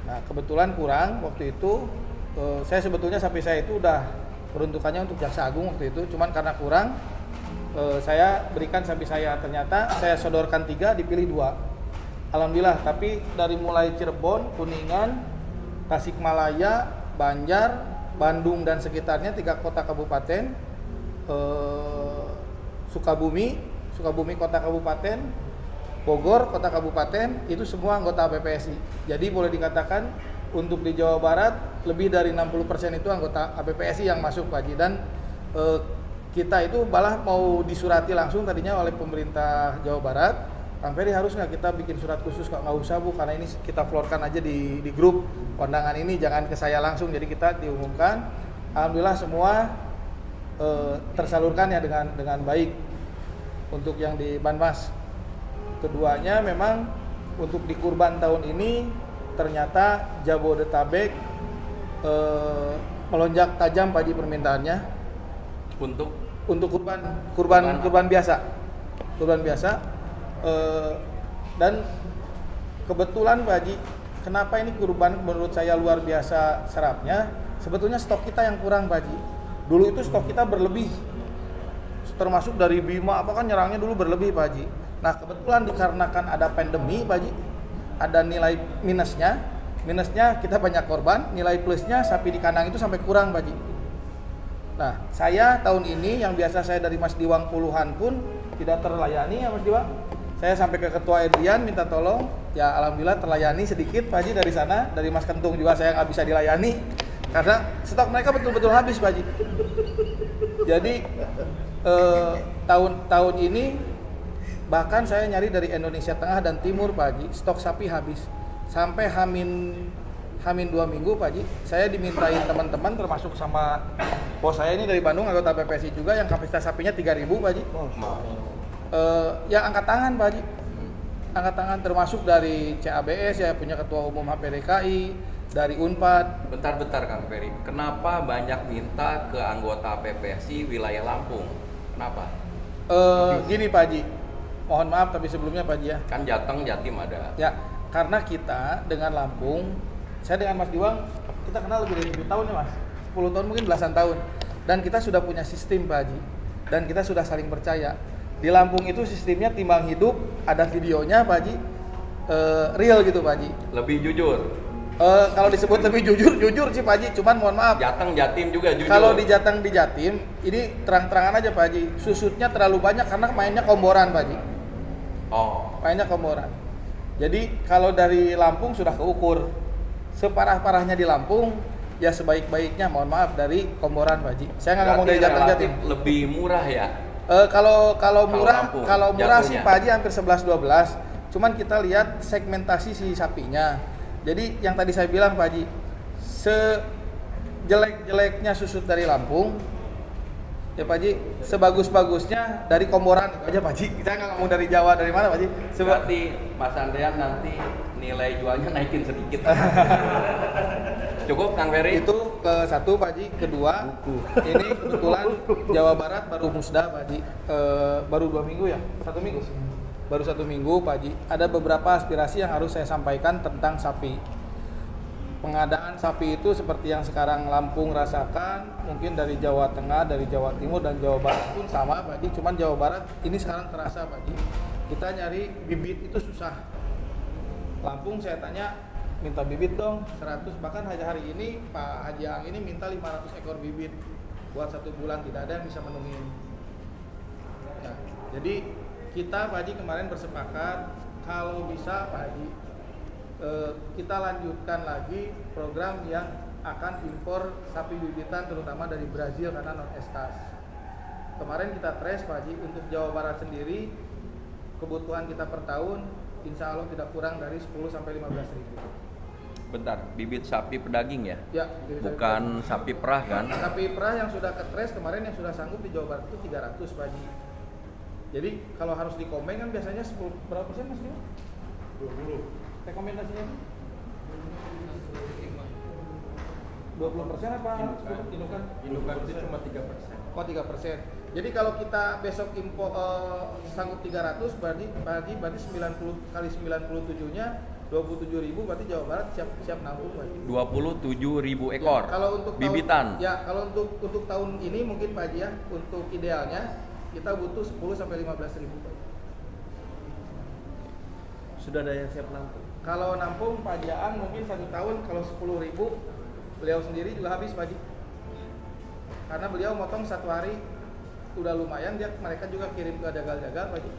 Nah kebetulan kurang waktu itu. Saya sebetulnya sapi saya itu udah peruntukannya untuk Jaksa Agung waktu itu. Cuman karena kurang, saya berikan sapi saya. Ternyata saya sodorkan 3, dipilih 2. Alhamdulillah. Tapi dari mulai Cirebon, Kuningan, Tasikmalaya, Banjar, Bandung dan sekitarnya 3 kota kabupaten, Sukabumi kota kabupaten, Bogor kota kabupaten, itu semua anggota APPSI. Jadi boleh dikatakan untuk di Jawa Barat lebih dari 60% itu anggota APPSI yang masuk Pak Haji. Dan kita itu malah mau disurati langsung tadinya oleh pemerintah Jawa Barat. Kang Ferry harus nggak kita bikin surat khusus? Nggak usah Bu, karena ini kita floorkan aja di grup kondangan ini, jangan ke saya langsung. Jadi kita diumumkan, alhamdulillah semua tersalurkan ya dengan baik untuk yang di Banmas. Keduanya memang untuk di kurban tahun ini ternyata Jabodetabek melonjak tajam Pak Haji permintaannya untuk kurban biasa. Dan kebetulan Pak Haji, kenapa ini kurban menurut saya luar biasa serapnya? Sebetulnya stok kita yang kurang Pak Haji. Dulu itu stok kita berlebih, termasuk dari Bima kan nyerangnya dulu berlebih Pak Haji. Nah kebetulan dikarenakan ada pandemi Pak Haji, ada nilai minusnya kita banyak korban, nilai plusnya sapi di kandang itu sampai kurang Pak Haji. Nah saya tahun ini yang biasa saya dari Mas Diwang puluhan pun tidak terlayani ya Mas Diwang. Saya sampai ke Ketua Adrian minta tolong, ya alhamdulillah terlayani sedikit Pak Haji dari sana. Dari Mas Kentung juga saya nggak bisa dilayani karena stok mereka betul-betul habis Pak Haji. Jadi tahun ini bahkan saya nyari dari Indonesia Tengah dan Timur Pak Haji, stok sapi habis. sampai Hamin 2 minggu Pak Haji, saya dimintain teman-teman termasuk sama bos saya ini dari Bandung, anggota PPSI juga, yang kapasitas sapinya 3.000 Pak Haji. Yang angkat tangan Pak Haji, angkat tangan termasuk dari CABS, ya punya ketua umum HPDKI, dari Unpad. Bentar Kang Ferry, kenapa banyak minta ke anggota PPSI wilayah Lampung? Kenapa? Gini Pak Haji, mohon maaf tapi sebelumnya Pak Haji ya. Kan Jateng, Jatim ada. Ya, karena kita dengan Lampung, saya dengan Mas Diwang, kita kenal lebih dari 7 tahun ya Mas, 10 tahun mungkin belasan tahun. Dan kita sudah punya sistem Pak Haji, dan kita sudah saling percaya. Di Lampung itu sistemnya timbang hidup, ada videonya Pak Haji, real gitu Pak Haji. Lebih jujur. Kalau disebut lebih jujur sih Pak Haji, cuman mohon maaf. Jateng, Jatim juga jujur. Kalau di Jateng, di Jatim, ini terang-terangan aja Pak Haji, susutnya terlalu banyak karena mainnya komboran Pak Haji. Mainnya komboran. Jadi kalau dari Lampung sudah keukur, separah-parahnya di Lampung, ya sebaik-baiknya mohon maaf dari komboran Pak Haji. Saya nggak ngomong dari Jateng, Jatim. Lebih murah ya? Kalau murah, Lampung, kalau murah sih jatuhnya. Pak Haji hampir 11-12. Cuman kita lihat segmentasi si sapinya. Jadi yang tadi saya bilang Pak Haji, sejelek-jeleknya susut dari Lampung, ya Pak Haji, sebagus-bagusnya dari komboran aja Pak Haji. Kita nggak ngomong dari Jawa, dari mana Pak Haji. Berarti Mas Andrean nanti nilai jualnya naikin sedikit. Cukup Kang Ferry? Itu ke satu Pak Haji. Kedua, ini kebetulan Jawa Barat baru musda Pak Haji, baru 2 minggu ya, 1 minggu. Baru 1 minggu Pak Haji. Ada beberapa aspirasi yang harus saya sampaikan tentang sapi. Pengadaan sapi itu seperti yang sekarang Lampung rasakan, mungkin dari Jawa Tengah, dari Jawa Timur dan Jawa Barat pun sama Pak Haji. Cuman Jawa Barat ini sekarang terasa Pak Haji. Kita nyari bibit itu susah. Lampung saya tanya, minta bibit dong 100, bahkan hari ini Pak Haji Ang ini minta 500 ekor bibit buat 1 bulan, tidak ada yang bisa menuhin. Ya, jadi kita Pak Haji kemarin bersepakat kalau bisa Pak Haji, kita lanjutkan lagi program yang akan impor sapi bibitan terutama dari Brazil karena non eskas. Kemarin kita trace Pak Haji, untuk Jawa Barat sendiri kebutuhan kita per tahun insya Allah tidak kurang dari 10 sampai 15 ribu. Bentar, bibit sapi pedaging ya? Ya, bukan sapi perah kan? Sapi perah yang sudah ke-trace kemarin yang sudah sanggup di Jawa Barat itu 300 Pak Haji. Jadi kalau harus dikombeng kan biasanya 10 berapa persen Mas Dio? 20. Rekomendasinya itu? 20% apa? Indukan? Indukan itu cuma 3%. Oh 3%. Jadi kalau kita besok impor sanggup 300 berarti 90 kali 97-nya 27.000, berarti Jawa Barat siap nampung Pak Haji. 27.000 ekor. Ya, kalau untuk bibitan. Kalau untuk tahun ini mungkin Pak Haji ya, untuk idealnya kita butuh 10 sampai 15 ribu. Sudah ada yang siap nampung? Kalau nampung Pak Haji mungkin 1 tahun kalau 10 ribu, beliau sendiri juga habis Pak Haji. Karena beliau motong 1 hari udah lumayan, mereka juga kirim ke dagal-dagal Pak Haji.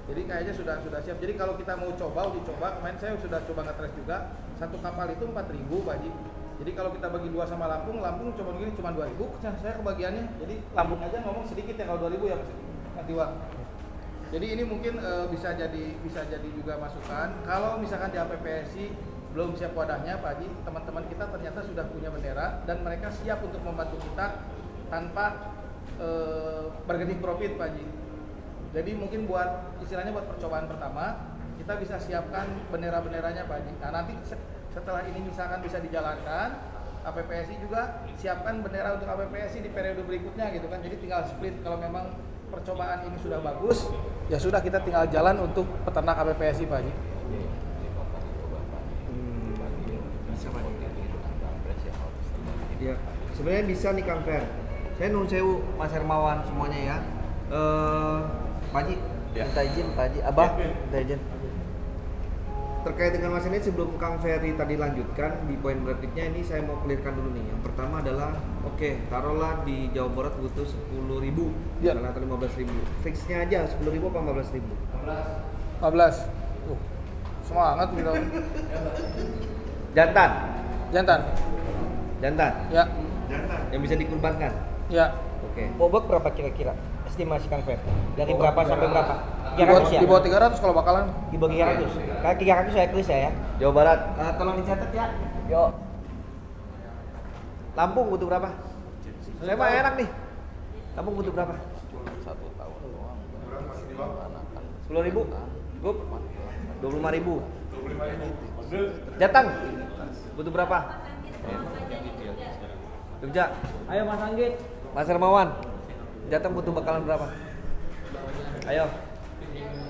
Jadi kayaknya sudah siap. Jadi kalau kita mau uji coba, kemarin saya sudah coba nge-trace juga, 1 kapal itu 4.000 Pak Haji. Jadi kalau kita bagi 2 sama Lampung coba begini cuma 2.000, saya kebagiannya. Jadi Lampung aja ngomong sedikit ya, kalau 2.000 ya Mas Diwang. Jadi ini mungkin bisa jadi juga masukan. Kalau misalkan di APPSI belum siap wadahnya Pak Haji, teman-teman kita ternyata sudah punya bendera dan mereka siap untuk membantu kita tanpa bargaining profit Pak Haji. Jadi mungkin buat istilahnya buat percobaan pertama kita bisa siapkan bendera-benderanya Pak Haji. Nah nanti setelah ini misalkan bisa dijalankan, APPSI juga siapkan bendera untuk APPSI di periode berikutnya gitu kan. Jadi tinggal split, kalau memang percobaan ini sudah bagus, ya sudah kita tinggal jalan untuk peternak APPSI Pak Haji. Ya, sebenarnya bisa nih Kang Fer. Saya nun sewu Mas Hermawan semuanya ya. Pak Haji, Ya. minta izin Pak Haji, Abah, minta izin. Terkait dengan Mas ini sebelum Kang Ferry tadi lanjutkan di poin berikutnya, ini saya mau clearkan dulu nih. Yang pertama adalah taruhlah di Jawa Barat butuh 10.000 Ya. atau 15.000. Fixnya aja 10.000 apa 15.000? 15. Semangat gitu. Jantan. Jantan. Ya. Yang bisa dikurbankan. Ya. Oke. Bobot berapa kira-kira? estimasi Kang Fer? Dari berapa sampai berapa? Di bawah 300 kalau bakalan. Di bawah 300. Kayak 300 saya tulis ya. Jawa Barat. Tolong dicatat ya. Yo. Lampung butuh berapa? Saya mah enak nih. Lampung butuh berapa? 10.000? Cukup? 25.000. Jateng butuh berapa? Jogja. Ayo Mas Anggit. Mas Hermawan. Jateng butuh bakalan berapa? Ayo.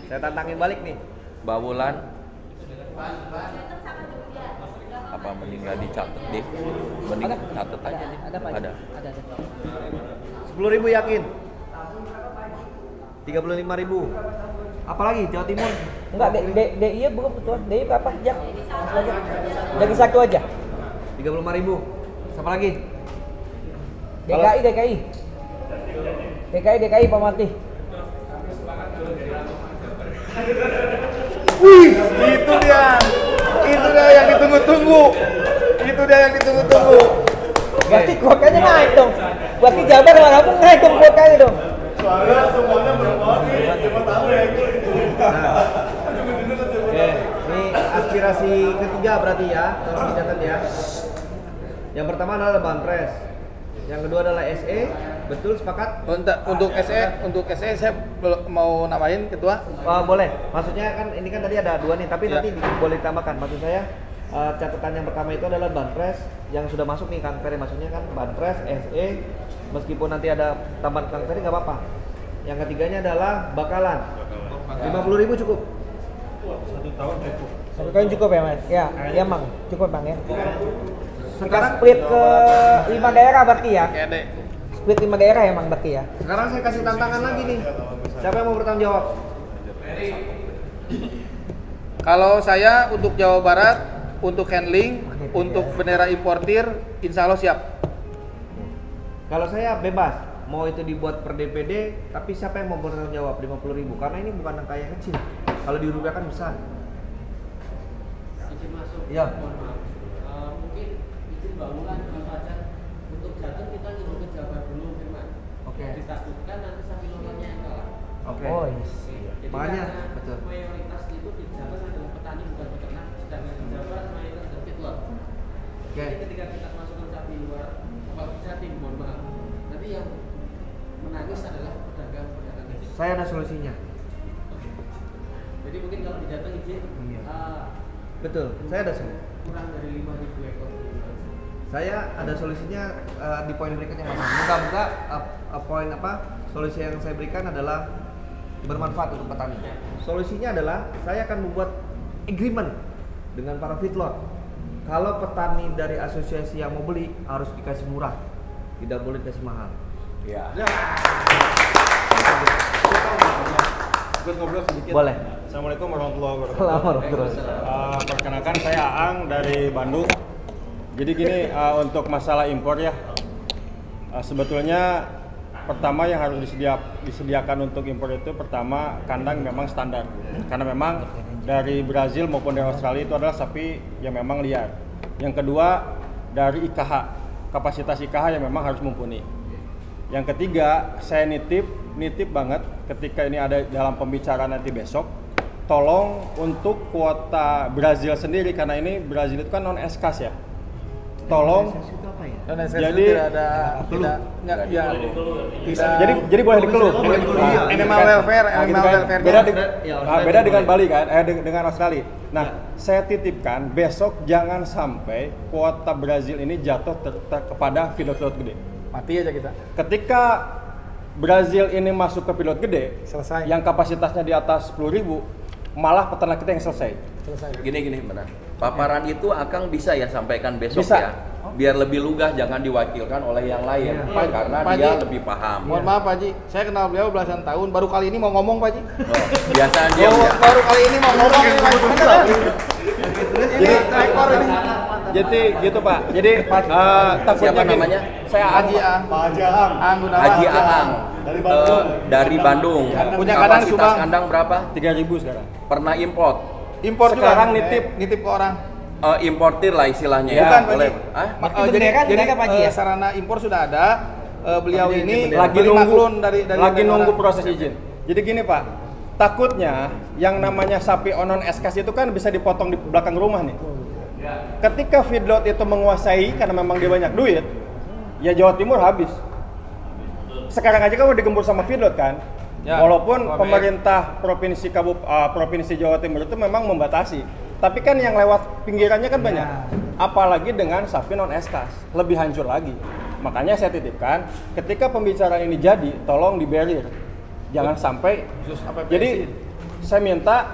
Saya tantangin balik nih. Bawulan apa mending nggak dicatat deh, mending catat aja nih. Ada Pak? Ada. Ada. 10.000 yakin? 35.000. Apalagi Jawa Timur? Enggak, DI belum betul. DI berapa? Jak. Dari satu aja. 35.000. Siapa lagi? DKI Pak Marti. Wih, itu dia. Itu dia yang ditunggu-tunggu. Itu dia yang ditunggu-tunggu. Berarti kuotanya naik dong. Berarti Jabar sama Lampung naik dong kuotanya dong. Soalnya semuanya berbagi, cuma tahu ya. Oke, ini aspirasi ketiga berarti ya, tolong dicatat ya. Yang pertama adalah Banpres. Yang kedua adalah SE, betul sepakat? Untuk SE saya mau nambahin ketua. Boleh. Maksudnya kan ini kan tadi ada dua nih, tapi nanti boleh ditambahkan. Maksud saya catatan yang pertama itu adalah Banpres yang sudah masuk nih Kang Ferry, maksudnya kan Banpres, SE, meskipun nanti ada tambahan Kang Ferry nggak apa-apa. Yang ketiganya adalah bakalan. 50.000 cukup. 1 tahun cukup ya Mas? Ya, iya Mang, cukup Bang ya. Sekarang Split ke 5 daerah berarti ya? Split 5 daerah ya Mang berarti ya? Sekarang saya kasih tantangan lagi nih. Siapa yang mau bertanggung jawab? Kalau saya untuk Jawa Barat, untuk handling, untuk bendera importir, insya Allah siap. Kalau saya bebas, mau itu dibuat per DPD, tapi siapa yang mau bertanggung jawab 50.000? Karena ini bukan angka yang kecil. Kalau dirupiahkan besar. Izin masuk. Iya. Mohon maaf. Mungkin izin bangunan kalau saja untuk Jateng kita nyuruh ke Jabar dulu memang. Oke. Ditakutkan nanti sapi lokalnya yang kalah. Oke. Oh iya. Jadi Makanya, karena betul. mayoritas itu di Jabar adalah petani bukan peternak, sedangkan di Jabar mayoritas dari feedlot. Oke. Jadi ketika kita masukkan sapi luar, apa Jatim, mohon maaf. Nanti yang menangis adalah pedagang kecil. Saya ada solusinya. Jadi mungkin kalau di Jateng izin Betul, saya ada solusi. kurang dari 5.000 ekor. Saya ada solusinya di poin berikutnya Mas. Moga-moga poin apa solusi yang saya berikan adalah bermanfaat untuk petani. Solusinya adalah saya akan membuat agreement dengan para feedlot. Kalau petani dari asosiasi yang mau beli harus dikasih murah, tidak boleh dikasih mahal. Ya. Ikut ngobrol sedikit. Boleh. Assalamualaikum warahmatullahi wabarakatuh. Selamat. Perkenalkan saya Aang dari Bandung. Jadi gini, untuk masalah impor ya, sebetulnya pertama yang harus disediakan untuk impor itu pertama kandang memang standar. Karena memang dari Brazil maupun dari Australia itu adalah sapi yang memang liar. Yang kedua dari IKH, kapasitas IKH yang memang harus mumpuni. Yang ketiga, saya nitip banget ketika ini ada dalam pembicaraan nanti besok, tolong untuk kuota Brazil sendiri, karena ini Brazil itu kan non eskas ya. Tolong. Jadi jadi boleh dikeluh. Animal welfare, beda dengan Bali kan, dengan Australia. Nah, saya titipkan besok jangan sampai kuota Brazil ini jatuh kepada pilot-pilot gede. Mati aja kita. Ketika Brazil ini masuk ke pilot gede, Selesai. yang kapasitasnya di atas 10.000, malah peternak kita yang selesai. Gini benar. Paparan itu Akang bisa ya sampaikan besok Bisa. ya. Biar lebih lugas, jangan diwakilkan oleh yang lain. Karena Pak dia Haji, lebih paham. Mohon maaf Pak Haji, saya kenal beliau belasan tahun, baru kali ini mau ngomong Pak Haji. Oh, biasanya dia Baru kali ini mau ngomong ini Pak Haji. Ini rekor ini. Jadi gitu Pak. Jadi takutnya siapa gini, namanya? Saya Haji Aang. Pak Haji Aang. Aang Gunawan. Haji Aang dari Bandung. Punya kandang Kapasitas Subang. kandang berapa? 3.000 sekarang. Pernah import. Impor Sekarang juga. Nitip ke orang. Importir lah istilahnya Ya, Bukan Pak boleh. Haji. Hah? Itu bendera kan Jadi ada, Pak Haji, ya? sarana impor sudah ada. beliau ini lagi menerima nunggu klon dari nunggu orang. proses izin. Jadi gini Pak, takutnya yang namanya sapi onon eskas itu kan bisa dipotong di belakang rumah nih. Ketika feedlot itu menguasai karena memang dia banyak duit, ya Jawa Timur habis. Sekarang aja kan udah digembur sama feedlot kan. Ya, Walaupun Pak pemerintah provinsi Jawa Timur itu memang membatasi, tapi kan yang lewat pinggirannya kan banyak. Apalagi dengan sapi non eskas, lebih hancur lagi. Makanya saya titipkan, ketika pembicaraan ini jadi, tolong di-barrier. Jangan sampai. Jadi saya minta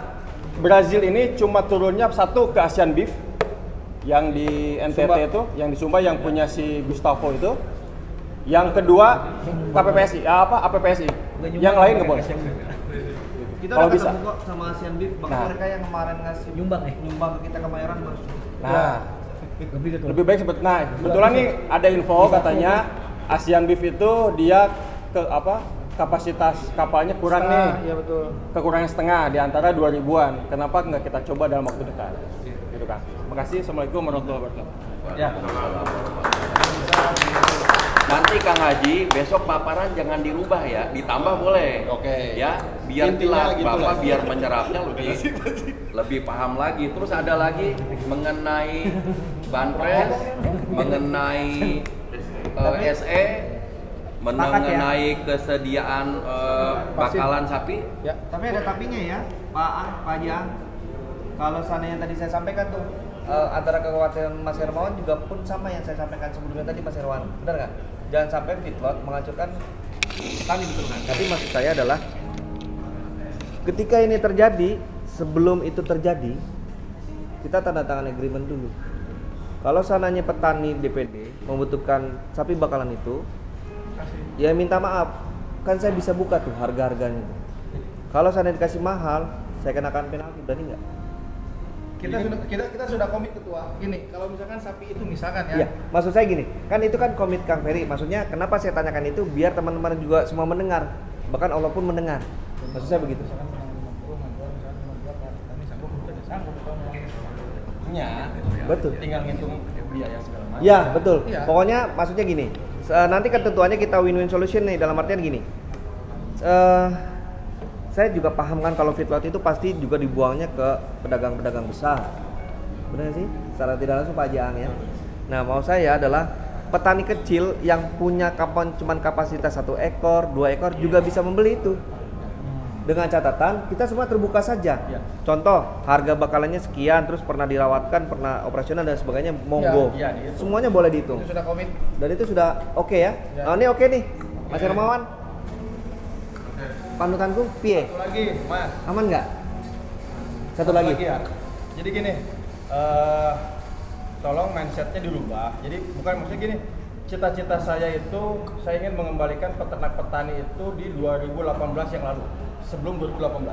Brazil ini cuma turunnya satu ke Asian Beef yang di NTT itu, yang di Sumba yang punya si Gustavo itu. Yang kedua KPPSI, APPSI. Yang lain nggak boleh. Kita Kalau udah bisa. ketemu kok sama Asian Beef, bahkan mereka yang kemarin ngasih Nyumbang ke kita Kemayoran baru. Nah, lebih baik sebut. Nah, kebetulan nih ada info katanya Asian Beef itu dia kapasitas kapalnya kurang nih. Iya betul. Kekurangan setengah di antara 2000-an. Kenapa nggak kita coba dalam waktu dekat? Gitu kan. Terima kasih. Assalamualaikum warahmatullahi wabarakatuh. Ya. Nanti Kang Haji besok paparan jangan dirubah ya, ditambah boleh. Oke. Ya, biar Intinya jelas gitu Bapak lah. biar menyerapnya lebih paham lagi. Terus ada lagi mengenai banpres, mengenai SE, mengenai kesediaan bakalan sapi. Ya. Tapi ada tapinya ya, Pak Jang. Kalau seandainya tadi saya sampaikan tuh antara kekhawatiran Mas Hermawan juga pun sama yang saya sampaikan sebelumnya tadi Mas Hermawan, benar nggak? Jangan sampai feedlot menghancurkan petani, betul kan? Tapi maksud saya adalah ketika ini terjadi, sebelum itu terjadi, kita tanda tangan agreement dulu. Kalau seandainya petani DPD membutuhkan sapi bakalan itu, ya minta maaf, kan saya bisa buka tuh harga-harganya. Kalau seandainya dikasih mahal, saya kenakan penalti, berani nggak? Kita sudah komit ketua. Gini, kalau misalkan sapi itu misalkan ya. Iya, maksud saya gini, kan itu kan komit Kang Ferry. Maksudnya kenapa saya tanyakan itu biar teman-teman juga semua mendengar, bahkan Allah pun mendengar. Maksud saya begitu. Betul. Tinggal ngitung biaya segala macam. Ya betul. Iya. Pokoknya maksudnya gini, nanti ketentuannya kita win-win solution nih, dalam artian gini. Saya juga paham kan kalau feedlot itu pasti juga dibuangnya ke pedagang-pedagang besar. Benar sih? Secara tidak langsung Pak Jang ya. Nah, mau saya adalah petani kecil yang punya cuman kapasitas 1 ekor, 2 ekor juga bisa membeli itu. Dengan catatan kita semua terbuka saja. Contoh, harga bakalannya sekian, terus pernah dirawatkan, pernah operasional dan sebagainya, monggo. Semuanya boleh dihitung. Itu sudah komit. Dan itu sudah oke ya. Nah, ini oke nih, Mas Hermawan. Panutanku, piye? Satu lagi, Mas. Aman nggak? Satu lagi ya. Jadi gini, tolong mindsetnya dirubah. Jadi bukan maksudnya gini, cita-cita saya itu saya ingin mengembalikan peternak petani itu di 2018 yang lalu, sebelum 2018.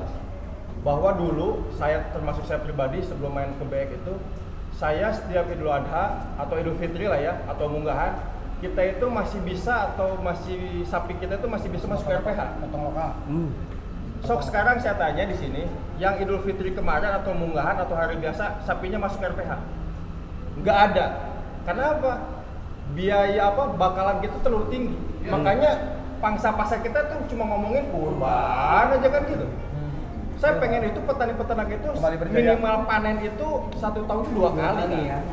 Bahwa dulu saya termasuk saya pribadi sebelum main ke BX itu, saya setiap Idul Adha atau Idul Fitri lah ya, atau munggahan, kita itu masih bisa atau masih sapi kita itu masih bisa masuk ke RPH, potong lokal. Sok sekarang saya tanya di sini, yang Idul Fitri kemarin atau munggahan atau hari biasa sapinya masuk ke RPH? Nggak ada. Karena apa? Biaya bakalan gitu terlalu tinggi. Makanya pangsa pasar kita tuh cuma ngomongin kurban aja kan gitu. Saya pengen itu petani-peternak itu minimal panen itu 1 tahun 2 kali kan.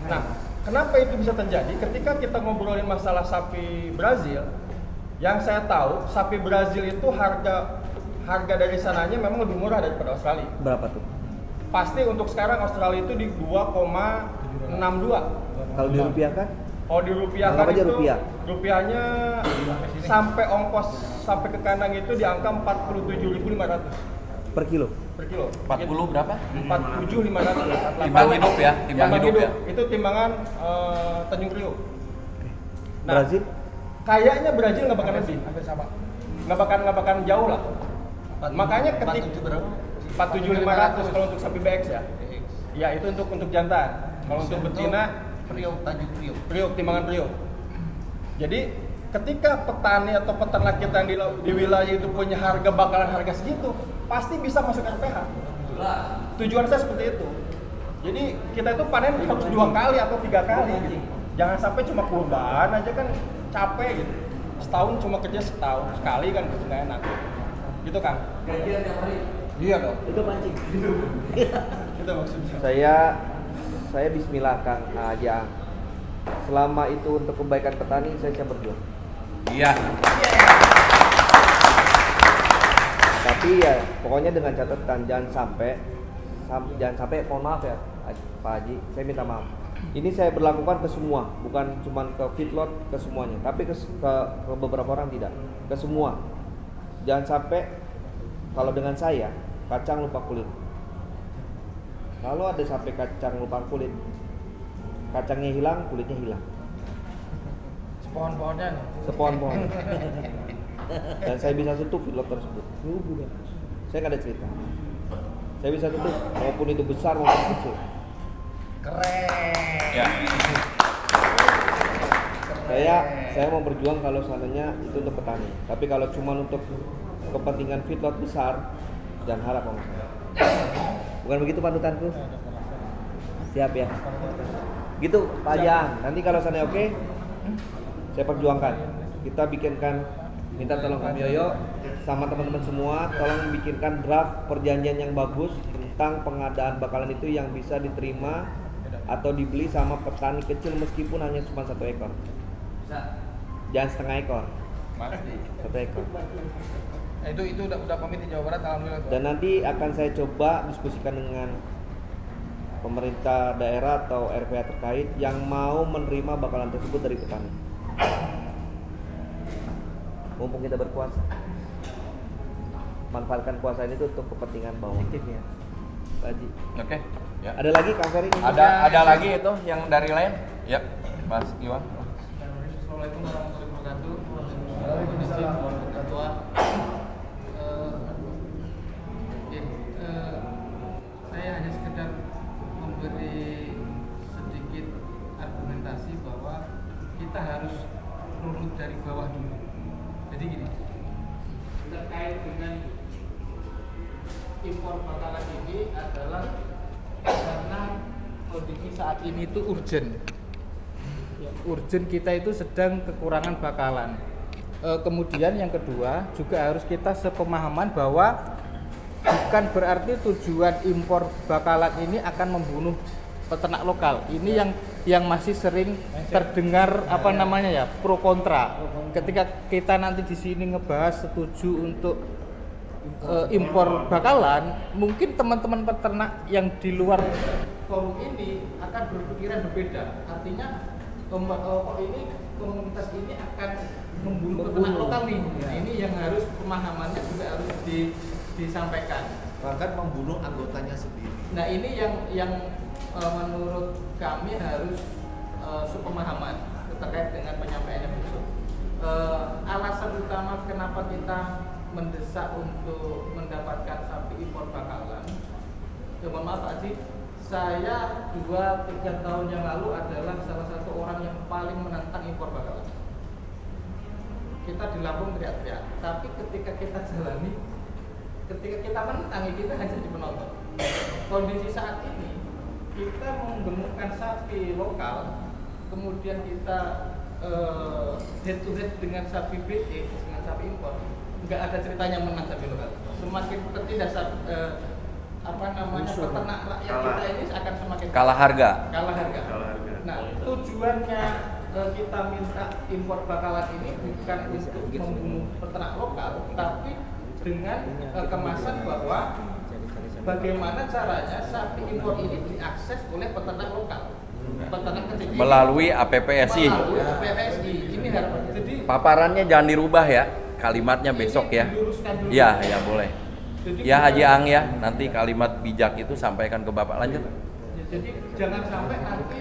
Nah, kenapa itu bisa terjadi? Ketika kita ngobrolin masalah sapi Brazil, yang saya tahu sapi Brazil itu harga dari sananya memang lebih murah daripada Australia. berapa tuh? Pasti untuk sekarang Australia itu di 2,62. Kalau dirupiahkan? Kalau dirupiahkan Anggap aja itu rupiah. rupiahnya sampai ongkos sampai ke kandang itu di angka 47.500 Per kilo? per kilo. 40 berapa? 47.500. Timbang hidup ya, timbang hidup ya. Itu timbangan Tanjung Priok. Brazil? Kayaknya Brazil nggak bakal lebih, Hampir sama. nggak bakal jauh lah. Makanya ketika 47.500 kalau untuk sapi BX ya. Ya itu untuk jantan. Kalau untuk betina Priok, timbangan Priok. Jadi ketika petani atau peternak kita yang di wilayah itu punya bakalan harga segitu, pasti bisa masuk RPH. Tujuan saya seperti itu. Jadi kita itu panen harus 2 kali atau 3 kali gitu. Jangan sampai cuma kurban aja kan capek gitu. Setahun cuma kerja setahun sekali kan nggak enak. Gitu kan? Gajian tiap hari. Iya dong. Itu pancing. Itu maksudnya. Saya bismillah Kang aja. Selama itu untuk kebaikan petani saya siap berjuang. Iya. Tapi ya pokoknya dengan catatan jangan sampai mohon maaf ya Pak Haji, saya minta maaf. Ini saya berlakukan ke semua, bukan cuma ke feedlot ke semuanya, tapi ke beberapa orang tidak, ke semua. Jangan sampai kalau dengan saya kacang lupa kulit. Kalau ada sampai kacang lupa kulit, kacangnya hilang, kulitnya hilang. Pohon-pohonnya nih. Sepohon-pohon. Dan saya bisa tutup feedlot tersebut. Saya nggak ada cerita. Saya bisa tutup, maupun itu besar maupun kecil. Keren. Ya. Saya mau berjuang kalau seandainya itu untuk petani. Tapi kalau cuma untuk kepentingan feedlot besar, jangan harap sama saya. Bukan begitu panutanku? Siap ya. Gitu Pak Jang. Nanti kalau seandainya oke, saya perjuangkan. Kita bikinkan, minta tolong Kang Yoyo sama teman-teman semua, tolong bikinkan draft perjanjian yang bagus tentang pengadaan bakalan itu yang bisa diterima atau dibeli sama petani kecil meskipun hanya cuma 1 ekor. Jangan setengah ekor. Pasti. 1 ekor. Itu udah pamit di Jawa Barat alhamdulillah. Dan nanti akan saya coba diskusikan dengan pemerintah daerah atau RPA terkait yang mau menerima bakalan tersebut dari petani. Mumpung kita berkuasa, manfaatkan kuasa ini tuh untuk kepentingan bawang. Ya, Pak Haji. Oke. Ya. Ada lagi Kang Ferry? Ada lagi itu yang dari lain? Ya, Mas Iwan. Assalamualaikum warahmatullahi wabarakatuh. Waalaikumsalam warahmatullahi wabarakatuh. Saya hanya sekedar memberi sedikit argumentasi bahwa kita harus runut dari bawah dulu. Jadi gini, terkait dengan impor bakalan ini adalah karena kondisi saat ini itu urgent. Urgent kita itu sedang kekurangan bakalan. Kemudian yang kedua juga harus kita sepemahaman bahwa bukan berarti tujuan impor bakalan ini akan membunuh peternak lokal. Ini yang masih sering terdengar pro kontra. Ketika kita nanti di sini ngebahas setuju untuk impor bakalan, mungkin teman-teman peternak yang di luar forum ini akan berpikiran berbeda. Artinya ini komunitas ini akan membunuh peternak lokal nih. Nah, ini yang harus pemahamannya juga harus disampaikan. Bahkan membunuh anggotanya sendiri. Nah, ini yang menurut kami harus sepemahaman terkait dengan penyampaiannya besok. Alasan utama kenapa kita mendesak untuk mendapatkan sapi impor bakalan, mohon maaf Pak Haji, saya 2-3 tahun yang lalu adalah salah satu orang yang paling menantang impor bakalan. Kita di Lampung teriak-teriak, tapi ketika kita jalani, ketika kita menentang, kita hanya jadi penonton. Kondisi saat ini kita menggemukkan sapi lokal, kemudian kita head to head dengan sapi BE, dengan sapi impor, nggak ada ceritanya menang sapi lokal. Semakin tertindas peternak rakyat kita ini akan semakin kalah harga. Nah, tujuannya kita minta impor bakalan ini bukan untuk membunuh peternak lokal, tapi dengan kemasan bahwa bagaimana caranya sapi impor ini diakses oleh peternak lokal, peternak kecil Melalui APPSI. Ini harapan. Jadi Paparannya jangan dirubah ya, kalimatnya besok ya. Iya, ya boleh. Jadi Ya Haji Ang ya, nanti kalimat bijak itu sampaikan ke Bapak, lanjut. Jadi jangan sampai nanti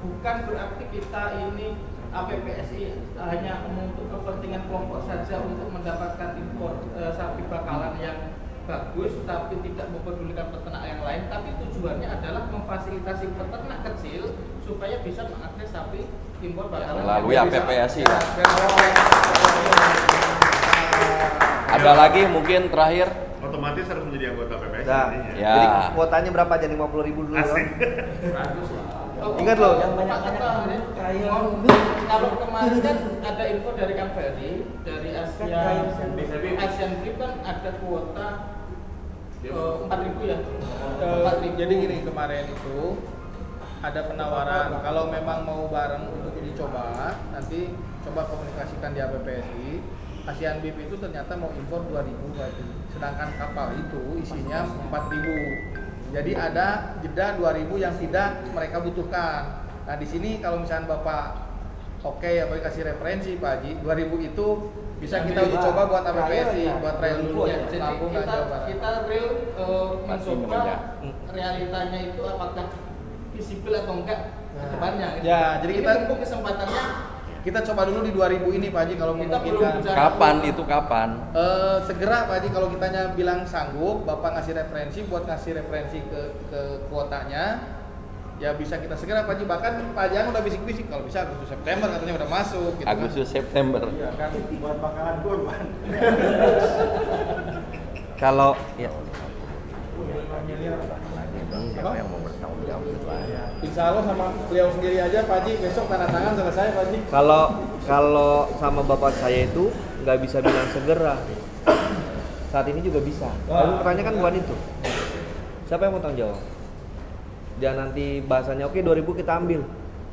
bukan berarti kita ini APPSI hanya untuk kepentingan kelompok saja untuk mendapatkan impor sapi bakalan yang bagus, tapi tidak mempedulikan peternak yang lain. Tapi tujuannya adalah memfasilitasi peternak kecil supaya bisa mengakses sapi impor bakalan Melalui APPSI ya. Ada lagi mungkin terakhir? Otomatis harus menjadi anggota PPSI. Nah, nantinya. Ya. jadi kuotanya berapa aja? 50.000 dulu. Asik. Ingat loh. Yang banyak-banyak kayu. Kalau kemarin kan ada info dari Kang Ferry, dari Asian Trip kan ada kuota 4.000 ya. 4.000. Jadi gini, kemarin itu ada penawaran kalau memang mau bareng untuk uji coba, nanti coba komunikasikan di APPSI. Asian BIP itu ternyata mau impor 2.000 berarti. Sedangkan kapal itu isinya 4.000. Jadi ada jeda 2.000 yang tidak mereka butuhkan. Nah, di sini kalau misalnya Bapak oke ya, boleh kasih referensi Pak Haji, 2.000 itu bisa kita uji coba buat APPSI, buat trial dulu ya. Jadi kita real mencoba realitanya itu apakah visible atau enggak ke depannya. Ya, jadi kita kesempatannya kita coba dulu di 2000 ini Pak Haji kalau memungkinkan. Kapan itu kapan? Segera Pak Haji, kalau kitanya bilang sanggup, Bapak ngasih referensi buat ngasih referensi ke kuotanya, ya bisa kita segera Pak Haji. Bahkan Pak Haji udah bisik-bisik kalau bisa Agustus September katanya udah masuk gitu. Agustus September. Iya kan buat bakalan kurban. Kalau ya Siapa yang mau bertanggung jawab setelahnya? Insya Allah sama beliau sendiri aja Pak Haji, besok tanda tangan selesai Pak Haji. kalau sama bapak saya itu nggak bisa bilang segera. Saat ini juga bisa. Lalu pertanyaan kan bukan itu. Siapa yang mau tanggung jawab? Dia nanti bahasanya oke 2000 kita ambil.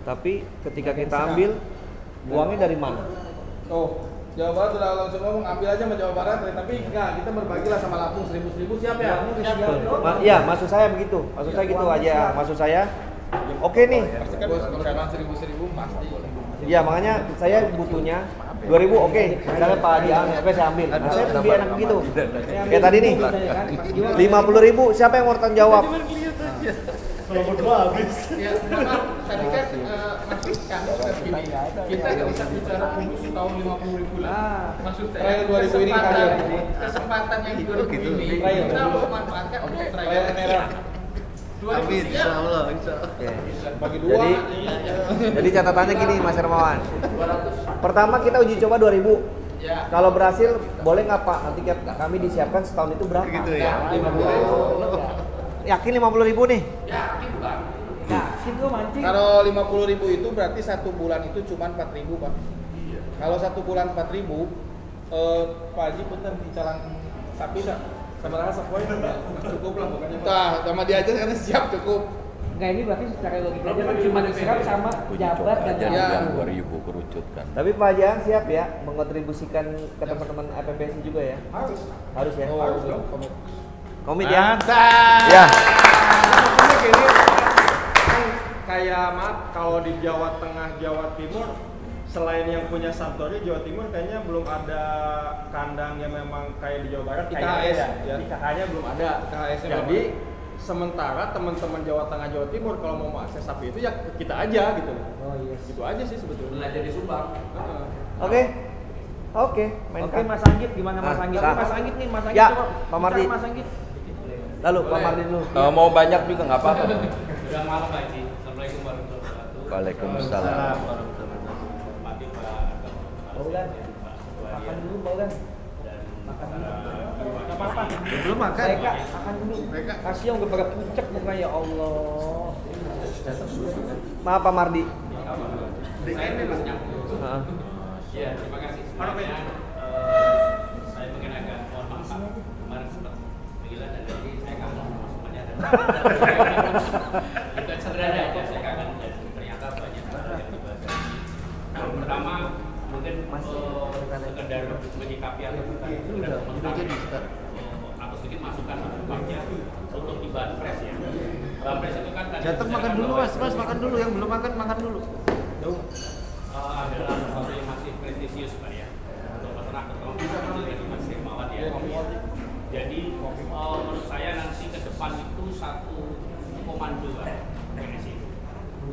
Tapi ketika kita ambil, uangnya dari mana? Oh, Jawa Barat udah langsung ngomong ambil aja sama Jawa Barat, tapi enggak, kita berbagilah sama Lampung 1.000 siap ya? Iya, maksud saya begitu. Maksud saya gitu aja. Maksud saya oke nih. Pasti kan kalau memang 1.000 pasti. Iya, makanya saya butuhnya 2000 oke. Misalnya Pak Adi ambil, saya ambil. Nah, saya lebih enak begitu. Kayak tadi nih. 50.000 siapa yang mau tanggung jawab? Kalau berdua habis. Ya, memang tadi kan maksud kami begini, kita nggak bisa bicara khusus tahun 50.000 lah. Maksud saya kesempatan yang 2000 ini kita mau manfaatkan untuk trial merah. 2000 ya. Bagi dua. Jadi catatannya gini Mas Hermawan. Pertama kita uji coba 2000. Ya. Kalau berhasil boleh nggak Pak? Nanti kami disiapkan setahun itu berapa? Gitu ya. 50.000. Yakin 50.000 nih? Yakin Bang. Yakin lu mancing. Kalau 50.000 itu berarti 1 bulan itu cuma 4.000 Pak. Iya. Kalau 1 bulan 4.000, Pak Haji punten di calang sapi dah. Sama rasa poin cukup lah pokoknya. Nah, sama dia aja karena siap cukup. Enggak, ini berarti secara logika aja kan cuma diserap sama jabat dan Ya. Yang 2000 kerucutkan. Tapi Pak Jan siap ya mengontribusikan ke teman-teman APPSI juga ya? Harus ya? Harus ya? dong, komit. Komit ya? Mantap. Ya. Ini kan kayak kalau di Jawa Tengah, Jawa Timur, selain yang punya Santori, Jawa Timur kayaknya belum ada kandang yang memang kayak di Jawa Barat. IKHS ya. IKH-nya belum ada. IKHS -nya Jadi sementara teman-teman Jawa Tengah, Jawa Timur kalau mau mengakses sapi itu ya kita aja gitu. Oh iya. Gitu aja sih sebetulnya. Belajar di Subang. Oke, Oke, Mas Anggit gimana Mas Anggit? Nah. Mas Anggit nih, Mas Anggit Ya, coba. Pak Mardi. Mas Anggit. Lalu Pak Mardi dulu. Mau banyak juga nggak apa-apa. Udah malam Pak Haji. Assalamualaikum warahmatullahi wabarakatuh. Waalaikumsalam. Hormati Pak Baulan. Makan dulu Baulan. Makan dulu. Enggak apa-apa. Belum makan. Mereka makan dulu. Kasihan udah pada pucet muka ya Allah. Maaf Pak Mardi. Saya memang nyambung. Heeh. Iya, terima kasih. Sebenarnya saya mungkin agak mohon maaf Pak. Kemarin sempat panggilan dan jadi saya kangen masukannya ada. Itu sederhana aja, saya kangen dan ternyata banyak hal yang dibahas. Nah, pertama mungkin sekedar menyikapi atau sekedar komentar atau sedikit masukan tempatnya untuk di Banpres ya. Banpres itu kan tadi Jatuh makan dulu Mas, makan dulu, yang belum makan dulu. adalah sesuatu yang masih prestisius Pak ya untuk peternak terutama itu dari Mas Hermawan ya. Jadi menurut saya nanti ke depan itu satu komando Pak PNSI.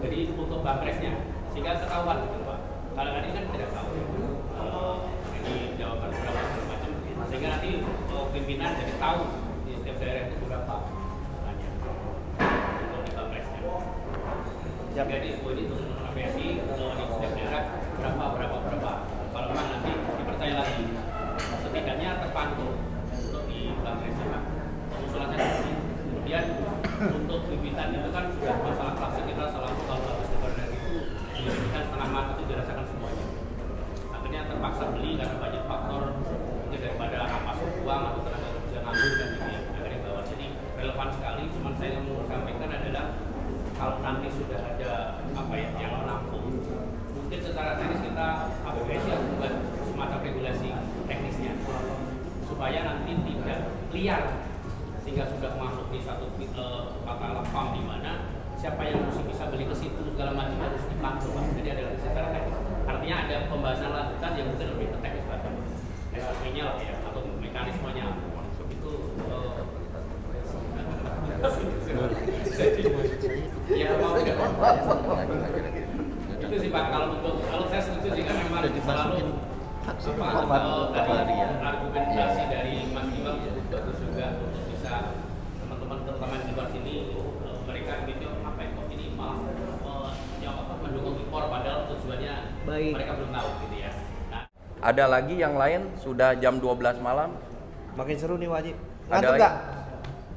Jadi untuk Banpresnya sehingga ketahuan gitu Pak. Kalau ini kan tidak tahu ini jawaban berapa segala macam sehingga nanti pimpinan jadi tahu di setiap daerah itu berapa hanya untuk di Banpresnya. Jadi itu untuk PSI di setiap daerah berapa. Kalau memang nanti dipercaya lagi, setidaknya terpantau untuk di Banpresnya. Usulannya seperti kemudian untuk pimpinan itu kan sudah masalah klasik kita selalu kalau terpaksa beli karena banyak faktor mungkin daripada ampas uang atau tenaga kerja nganggur dan gitu ya akhirnya bawa. Jadi relevan sekali. Cuman saya yang mau sampaikan adalah kalau nanti sudah ada apa ya yang menampung, mungkin secara teknis kita APBSI harus membuat semacam regulasi teknisnya supaya nanti tidak liar, sehingga sudah masuk di satu katakanlah farm di mana siapa yang mesti bisa beli ke situ segala macam harus dipantul, Pak. Jadi ada secara teknis. Artinya ada pembahasan lanjutan yang mungkin lebih ke teknis pada SOP-nya lah ya atau mekanismenya itu ya mau tidak itu sih Pak, kalau saya setuju sih kan memang selalu tadi argumentasi dari Mas Imam cukup bagus juga untuk bisa teman-teman terutama di luar sini mereka gitu apa ya kok ini malah mendukung impor padahal tujuannya Baik. mereka belum tahu gitu ya. Nah, Ada lagi yang lain sudah jam 12 malam. Makin seru nih Wajib. Ada Ngantuk lagi? nggak?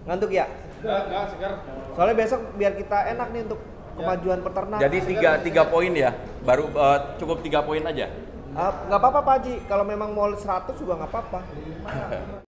Ngantuk ya? Enggak, segar. Soalnya besok biar kita enak nih untuk kemajuan peternak. Jadi tiga poin ya, baru cukup 3 poin aja. Nggak apa-apa Pak Haji, kalau memang mau 100 juga nggak apa-apa.